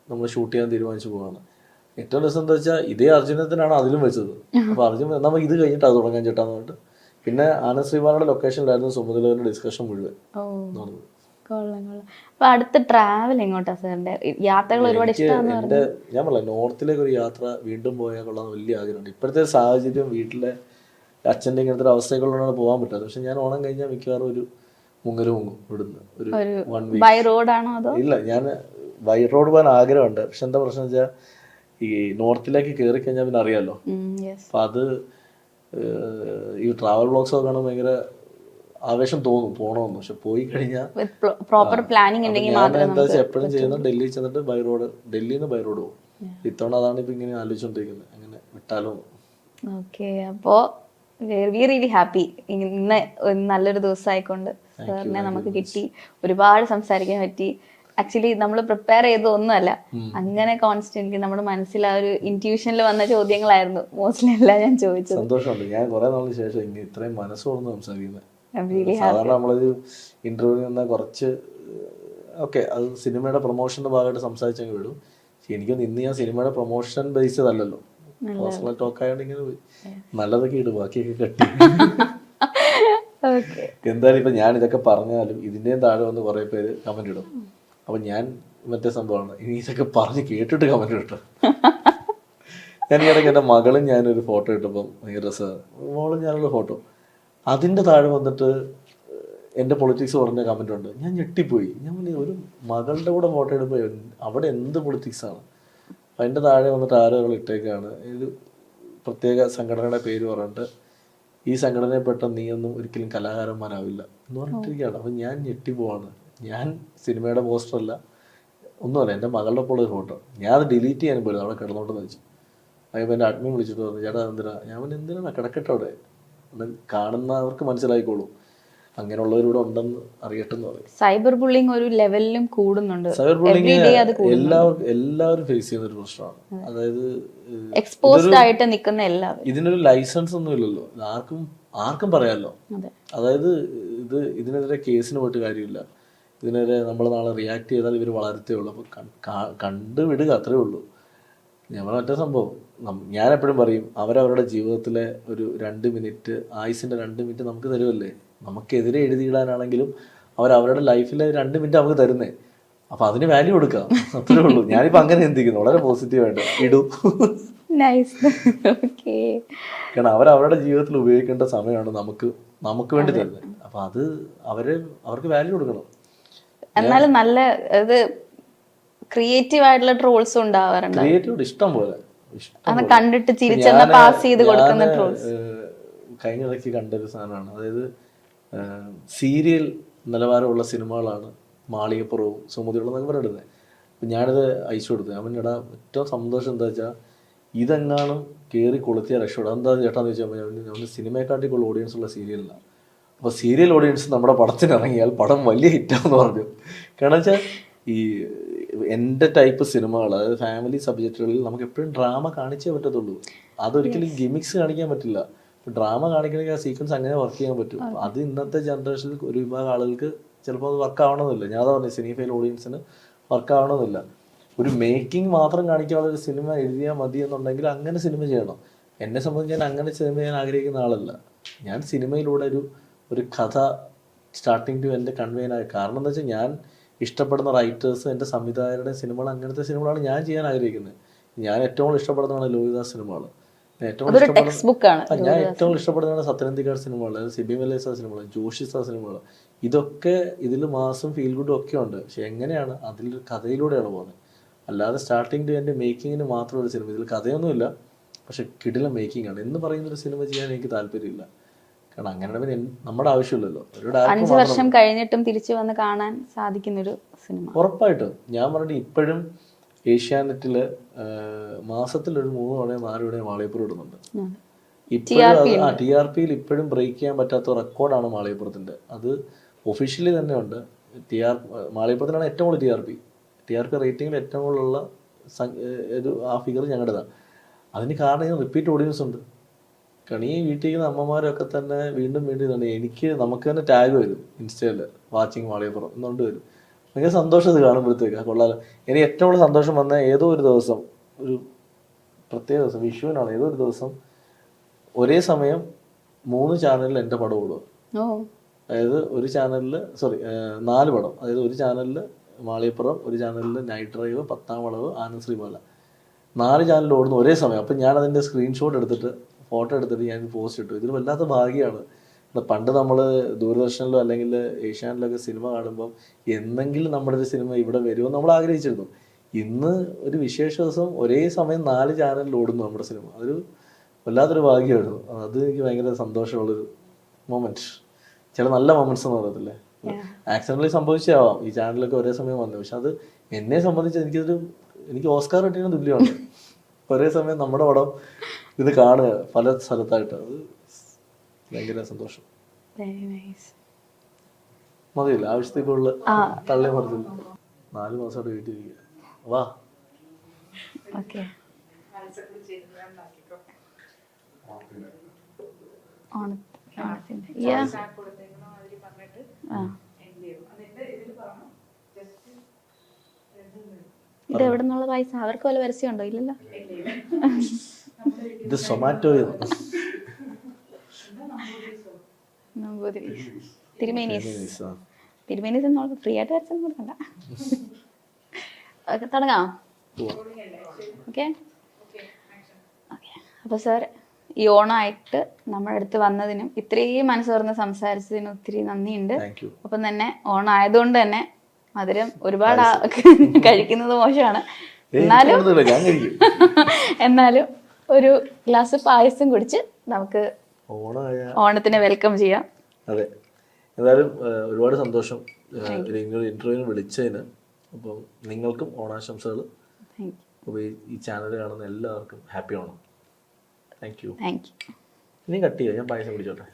നമ്മൾ ഷൂട്ട് ചെയ്യാൻ തീരുമാനിച്ചു പോവാണ്. ഏറ്റവും രസം എന്താ വെച്ചാൽ ഇതേ അർജുനത്തിനാണ് അതിലും വെച്ചത്. അപ്പോൾ അർജുൻ നമുക്ക് ഇത് കഴിഞ്ഞിട്ട് അത് തുടങ്ങാൻ ചേട്ടാന്ന് പറഞ്ഞിട്ട് പിന്നെ ആനന്ദ് ലൊക്കേഷനിലായിരുന്നു സുമതിലവരുടെ ഡിസ്കഷൻ മുഴുവൻ നടന്നത്. അപ്പൊ അടുത്ത ട്രാവൽ എങ്ങോട്ടാ സാറിന്റെ യാത്രകൾ ഒരുപാട് ഇഷ്ടമാണ്. ഞാൻ പറയാം നോർത്തിലേക്ക് ഒരു യാത്ര വീണ്ടും പോയാൽ കൊള്ളാൻ വലിയ ആഗ്രഹമുണ്ട്. ഇപ്പോഴത്തെ സാഹചര്യം വീട്ടിലെ അച്ഛൻ്റെ ഇങ്ങനത്തെ ഒരു അവസ്ഥകളോടാണ് പോകാൻ പറ്റാതെ. പക്ഷെ ഞാൻ ഓണം കഴിഞ്ഞാൽ മിക്കവാറും ഒരു മുങ്ങും ഇവിടുന്ന് ഒരു 1 വീക്ക്. ബൈ റോഡാണോ അതോ? ഇല്ല, ഞാൻ ബൈ റോഡ് പോകാൻ ആഗ്രഹമുണ്ട്. പക്ഷെ എന്താ പ്രശ്നം വെച്ചാൽ ഈ നോർത്തിലേക്ക് കയറി കഴിഞ്ഞാൽ പിന്നെ അറിയാമല്ലോ. അപ്പൊ അത് ഈ ട്രാവൽ വ്ളോഗ്സ് ഒക്കെ കാണാൻ ഭയങ്കര ആവേശം തോന്നും പോകണമെന്ന്. പക്ഷെ പോയി കഴിഞ്ഞാൽ പ്രോപ്പർ പ്ലാനിങ് എന്താ വെച്ചാൽ എപ്പോഴും ചെയ്യുന്നത് ഡൽഹി ചെന്നിട്ട് ബൈ റോഡ്, ഡൽഹിയിൽ നിന്ന് ബൈ റോഡ് പോകും. ഇത്തവണ അതാണ് ഇപ്പൊ ഇങ്ങനെ ആലോചിച്ചോണ്ടിരിക്കുന്നത്, അങ്ങനെ വിട്ടാലോ. ഓക്കെ, അപ്പോ വി റിയലി ഹാപ്പി. ഇന്ന് നല്ലൊരു ദിവസമായിക്കൊണ്ട് സാറിനെ നമുക്ക് കിട്ടി, ഒരുപാട് സംസാരിക്കാൻ പറ്റി. ആക്ച്വലി നമ്മൾ പ്രിപ്പയർ ചെയ്തതൊന്നുമല്ല, അങ്ങനെ കോൺസ്റ്റന്റ്ലി നമ്മുടെ മനസ്സിൽ ആ ഒരു ഇൻറ്റ്യൂഷനിൽ വന്ന ചോദ്യങ്ങളായിരുന്നു മോസ്റ്റ്ലി എല്ലാം ഞാൻ ചോദിച്ചത്. സന്തോഷമുണ്ട്. ഞാൻ കുറെ നാളിന് ശേഷം ഇങ്ങനെ ഇത്രയും മനസ്സോർന്ന് സംസാരിക്കുന്നത്. സാധാരണ നമ്മളൊരു ഇന്റർവ്യൂ നിന്ന കുറച്ച് ഓക്കെ അത് സിനിമയുടെ പ്രൊമോഷന്റെ ഭാഗമായിട്ട് സംസാരിച്ചങ്ങ് വിടും. എനിക്കൊന്ന് ഇന്ന് ഞാൻ സിനിമയുടെ പ്രൊമോഷൻ ബേസ്ഡ് അല്ലല്ലോ, പേഴ്സണൽ ടോക്ക് ആയതുകൊണ്ട് ഇങ്ങനെ പോയി. നല്ലതൊക്കെ ഇടും, ബാക്കിയൊക്കെ കട്ടി. എന്തായാലും ഇപ്പൊ ഞാൻ ഇതൊക്കെ പറഞ്ഞാലും ഇതിന്റെയും താഴെ വന്ന് കുറെ പേര് കമന്റ് ഇടും. അപ്പൊ ഞാൻ മറ്റേ സംഭവമാണ്, ഇനി ഇതൊക്കെ പറഞ്ഞ് കേട്ടിട്ട് കമന്റ് ഇട്ടു. ഞാൻ ഈ ഇടയ്ക്ക് എൻ്റെ മകളും ഞാനൊരു ഫോട്ടോ ഇട്ടപ്പം ഭയങ്കര രസമാണ്. മോളും ഞാനുള്ള ഫോട്ടോ, അതിൻ്റെ താഴെ വന്നിട്ട് എൻ്റെ പൊളിറ്റിക്സ് പറഞ്ഞ കമൻ്റ് ഉണ്ട്. ഞാൻ ഞെട്ടിപ്പോയി. ഞാൻ ഒരു മകളുടെ കൂടെ ഫോട്ടോ എടുപ്പോൾ അവിടെ എന്ത് പൊളിറ്റിക്സാണ്. അപ്പം അതിൻ്റെ താഴെ വന്നിട്ട് ആരോകൾ ഇട്ടേക്കാണ് ഒരു പ്രത്യേക സംഘടനയുടെ പേര് പറഞ്ഞിട്ട് ഈ സംഘടനയിൽപ്പെട്ട നീയൊന്നും ഒരിക്കലും കലാകാരന്മാരാവില്ല എന്ന് പറഞ്ഞിട്ടിരിക്കുകയാണ്. അപ്പം ഞാൻ ഞെട്ടിപ്പോവാണ്. ഞാൻ സിനിമയുടെ പോസ്റ്ററല്ല ഒന്നുമല്ല, എൻ്റെ മകളുടെ പോലെ ഒരു ഫോട്ടോ. ഞാൻ അത് ഡിലീറ്റ് ചെയ്യാനും പോലും അവിടെ കിടന്നോട്ടെന്ന് വെച്ചു. അതിപ്പോൾ എൻ്റെ അഡ്മിൻ വിളിച്ചിട്ട് പറഞ്ഞു, ചേട്ടാ എന്തിനാ? ഞാൻ പറഞ്ഞു എന്തിനാണ് കിടക്കട്ടെ അവിടെ, കാണുന്നവർക്ക് മനസ്സിലായിക്കോളൂ, അങ്ങനെയുള്ളവരിവിടെ ഉണ്ടെന്ന് അറിയട്ടെ എന്ന് പറയും. സൈബർ ബുള്ളിങ് ഒരു ലെവലിലും കൂടുന്നുണ്ട്. സൈബർ ബുള്ളിങ് എല്ലാവരും ഫേസ് ചെയ്യുന്ന ഒരു പ്രശ്നമാണ്. അതായത് എക്സ്പോസ്ഡ് ആയിട്ട് നിൽക്കുന്ന എല്ലാവരും. ഇതിനൊരു ലൈസൻസ് ഒന്നും ഇല്ലല്ലോ, ആർക്കും പറയാമല്ലോ. അതായത് ഇതിനെതിരെ കേസിന് പോയിട്ട് കാര്യമില്ല. ഇതിനെതിരെ നമ്മൾ നാളെ റിയാക്ട് ചെയ്താൽ ഇവർ വളരത്തേ ഉള്ളൂ. അപ്പോൾ കണ്ടുവിടുക, അത്രേ ഉള്ളൂ. ഞമ്മൾ മറ്റേ സംഭവം ഞാൻ എപ്പോഴും പറയും, അവരവരുടെ ജീവിതത്തിലെ ഒരു 2 മിനിറ്റ് ആയുസിൻ്റെ 2 മിനിറ്റ് നമുക്ക് തരുമല്ലേ. നമുക്കെതിരെ എഴുതിയിടാനാണെങ്കിലും അവരവരുടെ ലൈഫിലെ 2 മിനിറ്റ് നമുക്ക് തരുന്നേ. അപ്പം അതിന് വാല്യൂ കൊടുക്കാം, അത്രേ ഉള്ളൂ. ഞാനിപ്പോൾ അങ്ങനെ ചിന്തിക്കുന്നു, വളരെ പോസിറ്റീവായിട്ട് ഇടൂ. കാരണം അവരവരുടെ ജീവിതത്തിൽ ഉപയോഗിക്കേണ്ട സമയമാണ് നമുക്ക് വേണ്ടി തരുന്നത്. അപ്പം അത് അവർക്ക് വാല്യൂ കൊടുക്കണം. എന്നാലും നല്ല ക്രിയേറ്റീവ് ആയിട്ടുള്ള ട്രോൾസും ഉണ്ടാവാറുണ്ട്. ക്രിയേറ്റീവ് ഇഷ്ടം പോലെ കണ്ടിട്ട് ചിരിച്ചെന്ന പാസ് ചെയ്ത് കൊടുക്കുന്ന ട്രോൾസ് കഴിഞ്ഞ ഇടയ്ക്ക് കണ്ടൊരു സാധനമാണ്. അതായത് സീരിയൽ നിലവാരമുള്ള സിനിമകളാണ് മാളികപ്പുറവും സുമതിയുള്ള എന്നൊക്കെ പറഞ്ഞിടുന്നത്. അപ്പം ഞാനിത് അയച്ചു കൊടുത്തു. ഞാൻ പിന്നീട് ഏറ്റവും സന്തോഷം എന്താ വെച്ചാൽ ഇതെങ്ങാനും കയറി കൊളുത്തിയ രക്ഷപ്പെടും. എന്താ ചേട്ടാന്ന് ചോദിച്ചാൽ നമ്മൾ സിനിമയെക്കാട്ടിക്കുള്ള ഓഡിയൻസ് ഉള്ള സീരിയലിലാണ്. അപ്പോൾ സീരിയൽ ഓഡിയൻസ് നമ്മുടെ പടത്തിന് ഇറങ്ങിയാൽ പടം വലിയ ഹിറ്റാന്ന് പറഞ്ഞു. കാരണം വെച്ചാൽ ഈ എൻ്റെ ടൈപ്പ് സിനിമകൾ, അതായത് ഫാമിലി സബ്ജക്റ്റുകളിൽ നമുക്ക് എപ്പോഴും ഡ്രാമ കാണിച്ചേ പറ്റത്തുള്ളൂ. അതൊരിക്കലും ഗിമിക്സ് കാണിക്കാൻ പറ്റില്ല. ഡ്രാമ കാണിക്കണമെങ്കിൽ ആ സീക്വൻസ് അങ്ങനെ വർക്ക് ചെയ്യാൻ പറ്റും. അത് ഇന്നത്തെ ജനറേഷനിൽ ഒരു വിഭാഗം ആളുകൾക്ക് ചിലപ്പോൾ അത് വർക്ക് ആവണമെന്നില്ല. ഞാൻ അതാ പറഞ്ഞു, സിനിഫയിൽ ഓഡിയൻസിന് വർക്ക് ആവണമെന്നില്ല. ഒരു മേക്കിംഗ് മാത്രം കാണിക്കാനുള്ള ഒരു സിനിമ എഴുതിയാൽ മതി എന്നുണ്ടെങ്കിൽ അങ്ങനെ സിനിമ ചെയ്യണം. എന്നെ സംബന്ധിച്ച് ഞാൻ അങ്ങനെ സിനിമ ചെയ്യാൻ ആഗ്രഹിക്കുന്ന ആളല്ല. ഞാൻ സിനിമയിലൂടെ ഒരു കഥ സ്റ്റാർട്ടിങ് ടു എൻ്റെ കൺവെയിനായ കാരണം എന്താ വെച്ചാൽ ഞാൻ ഇഷ്ടപ്പെടുന്ന റൈറ്റേഴ്സ്, എൻ്റെ സംവിധായകരുടെ സിനിമകൾ, അങ്ങനത്തെ സിനിമകളാണ് ഞാൻ ചെയ്യാൻ ആഗ്രഹിക്കുന്നത്. ഞാൻ ഏറ്റവും കൂടുതൽ ഇഷ്ടപ്പെടുന്നതാണ് ലോഹിദാസ് സിനിമകൾ. ഞാൻ ഏറ്റവും ഇഷ്ടപ്പെടുന്നതാണ് സത്യനന്ദിക്കാട് സിനിമകൾ, സിബി മലൈസ സിനിമകൾ, ജോഷി സാർ സിനിമകൾ. ഇതൊക്കെ ഇതിൽ മാസും ഫീൽ ഗുഡും ഒക്കെ ഉണ്ട്. പക്ഷെ എങ്ങനെയാണ് അതിൽ കഥയിലൂടെയാണ് പോകുന്നത്. അല്ലാതെ സ്റ്റാർട്ടിങ് ടു എൻ്റെ മേക്കിങ്ങിന് മാത്രം ഒരു സിനിമ. ഇതിൽ കഥയൊന്നുമില്ല, പക്ഷെ കിടിലം മേക്കിംഗ് ആണ് എന്ന് പറയുന്നൊരു സിനിമ ചെയ്യാൻ എനിക്ക് താല്പര്യമില്ല. കാരണം അങ്ങനെ നമ്മുടെ ആവശ്യമില്ലല്ലോ. 5 വർഷം കഴിഞ്ഞിട്ടും തിരിച്ചു വന്ന് കാണാൻ സാധിക്കുന്നൊരു സിനിമ ഉറപ്പായിട്ടും. ഞാൻ പറഞ്ഞിട്ട് ഇപ്പോഴും ഏഷ്യാനെറ്റില് മാസത്തിലൊരു 3 തവണയോ 4 തവണയോ മാളികപ്പുറം ഇടുന്നുണ്ട്. ഇപ്പോഴും TRPയിൽ ഇപ്പോഴും ബ്രേക്ക് ചെയ്യാൻ പറ്റാത്ത റെക്കോർഡാണ് മാളികപ്പുറത്തിന്റെ. അത് ഒഫീഷ്യലി തന്നെ ഉണ്ട്. മാളികപ്പുറത്തിനാണ് ഏറ്റവും കൂടുതൽ TRP റേറ്റിംഗിൽ ഏറ്റവും കൂടുതലുള്ള ആ ഫിഗർ ഞങ്ങളുടേതാണ്. അതിന് കാരണം റിപ്പീറ്റ് ഓഡിയൻസ് ഉണ്ട്. കാരണം ഈ വീട്ടിൽ നിന്ന് അമ്മമാരൊക്കെ തന്നെ വീണ്ടും ഇതുണ്ട്. നമുക്ക് തന്നെ ടാഗ് വരും ഇൻസ്റ്റയിൽ, വാച്ചിങ് മാളികപ്പുറം എന്നുകൊണ്ട് വരും. ഭയങ്കര സന്തോഷം ഇത് കാണുമ്പോഴത്തേക്ക്. കൊള്ളാലോ. എനിക്ക് ഏറ്റവും കൂടുതൽ സന്തോഷം വന്ന ഏതോ ഒരു ദിവസം, ഒരു പ്രത്യേക ദിവസം, വിഷുവിനാണ്, ഏതോ ഒരു ദിവസം ഒരേ സമയം 3 ചാനലിൽ എൻ്റെ പടം ഓടുക. അതായത് ഒരു ചാനലിൽ 4 പടം. അതായത് ഒരു ചാനലിൽ മാളികപ്പുറം, ഒരു ചാനലിൽ നൈറ്റ് ഡ്രൈവ്, 10ാം വളവ്, ആനന്ദ് ശ്രീമാല, 4 ചാനലിൽ ഓടുന്ന ഒരേ സമയം. അപ്പം ഞാൻ അതിൻ്റെ സ്ക്രീൻഷോട്ട് എടുത്തിട്ട്, ഫോട്ടോ എടുത്തിട്ട് ഞാൻ പോസ്റ്റ് ഇട്ടു. ഇതിന് വല്ലാത്ത ഭാഗ്യമാണ്. പണ്ട് നമ്മൾ ദൂരദർശനിലോ അല്ലെങ്കിൽ ഏഷ്യാനിലൊക്കെ സിനിമ കാണുമ്പം എന്തെങ്കിലും നമ്മുടെ ഒരു സിനിമ ഇവിടെ വരുമെന്ന് നമ്മൾ ആഗ്രഹിച്ചിരുന്നു. ഇന്ന് ഒരു വിശേഷ ദിവസം ഒരേ സമയം 4 ചാനലിൽ ഓടുന്നു നമ്മുടെ സിനിമ. അതൊരു വല്ലാത്തൊരു ഭാഗ്യമായിരുന്നു. അത് എനിക്ക് ഭയങ്കര സന്തോഷമുള്ളൊരു മൊമെന്റ്. ചില നല്ല മൊമെന്റ്സ് എന്ന് പറയത്തില്ലേ, ആക്സിഡന്റലി സംഭവിച്ചാവാം ഈ ചാനലൊക്കെ ഒരേ സമയം വന്നത്. പക്ഷെ അത് എന്നെ സംബന്ധിച്ച് എനിക്ക് ഓസ്കാർ കിട്ടിയ തുല്യമാണ്. ഒരേ സമയം നമ്മുടെ പടം ഇത് കാണുക പല സ്ഥലത്തായിട്ട്. അത് ഭയങ്കര സന്തോഷം. മതിയില്ല, ആവശ്യത്തിൽ കൂടുതൽ തള്ളി മറന്നില്ല. 4 മാസമായിട്ട് വീട്ടിലിരിക്കുക. വാ. ഇത് എവിടെ നിന്നുള്ള പൈസ? അവർക്ക് വല്ല പരസ്യം ഉണ്ടോ? ഇല്ലല്ലോ. ഇത് സൊമാറ്റോ തിരുമേനീസ് എന്നുള്ള ഫ്രീ ആയിട്ട് പരസ്യം കൊടുക്കണ്ട. തുടങ്ങാം. ഓക്കെ. അപ്പൊ സാർ, ഈ ഓണമായിട്ട് നമ്മുടെ അടുത്ത് വന്നതിനും ഇത്രയും മനസ്സ് തുറന്ന് സംസാരിച്ചതിനും ഒത്തിരി നന്ദിയുണ്ട്. അപ്പം തന്നെ ഓണം ആയതുകൊണ്ട് തന്നെ മധുരം ഒരുപാട് കഴിക്കുന്നത് മോശമാണ്. എന്നാലും ഒരു ഗ്ലാസ് പായസം കുടിച്ച് നമുക്ക് ഓണത്തിന് വെൽക്കം ചെയ്യാം. അതെ, എന്തായാലും ഒരുപാട് സന്തോഷം ഇന്റർവ്യൂവിന് വിളിച്ചതിന്. അപ്പം നിങ്ങൾക്കും ഓണാശംസകൾ. അപ്പോൾ ഈ ചാനൽ കാണുന്ന എല്ലാവർക്കും happy Onam. Thank you. Thank you. ഇനി കട്ട് ചെയ്യാം, ഞാൻ പായസം കുടിച്ചോട്ടെ.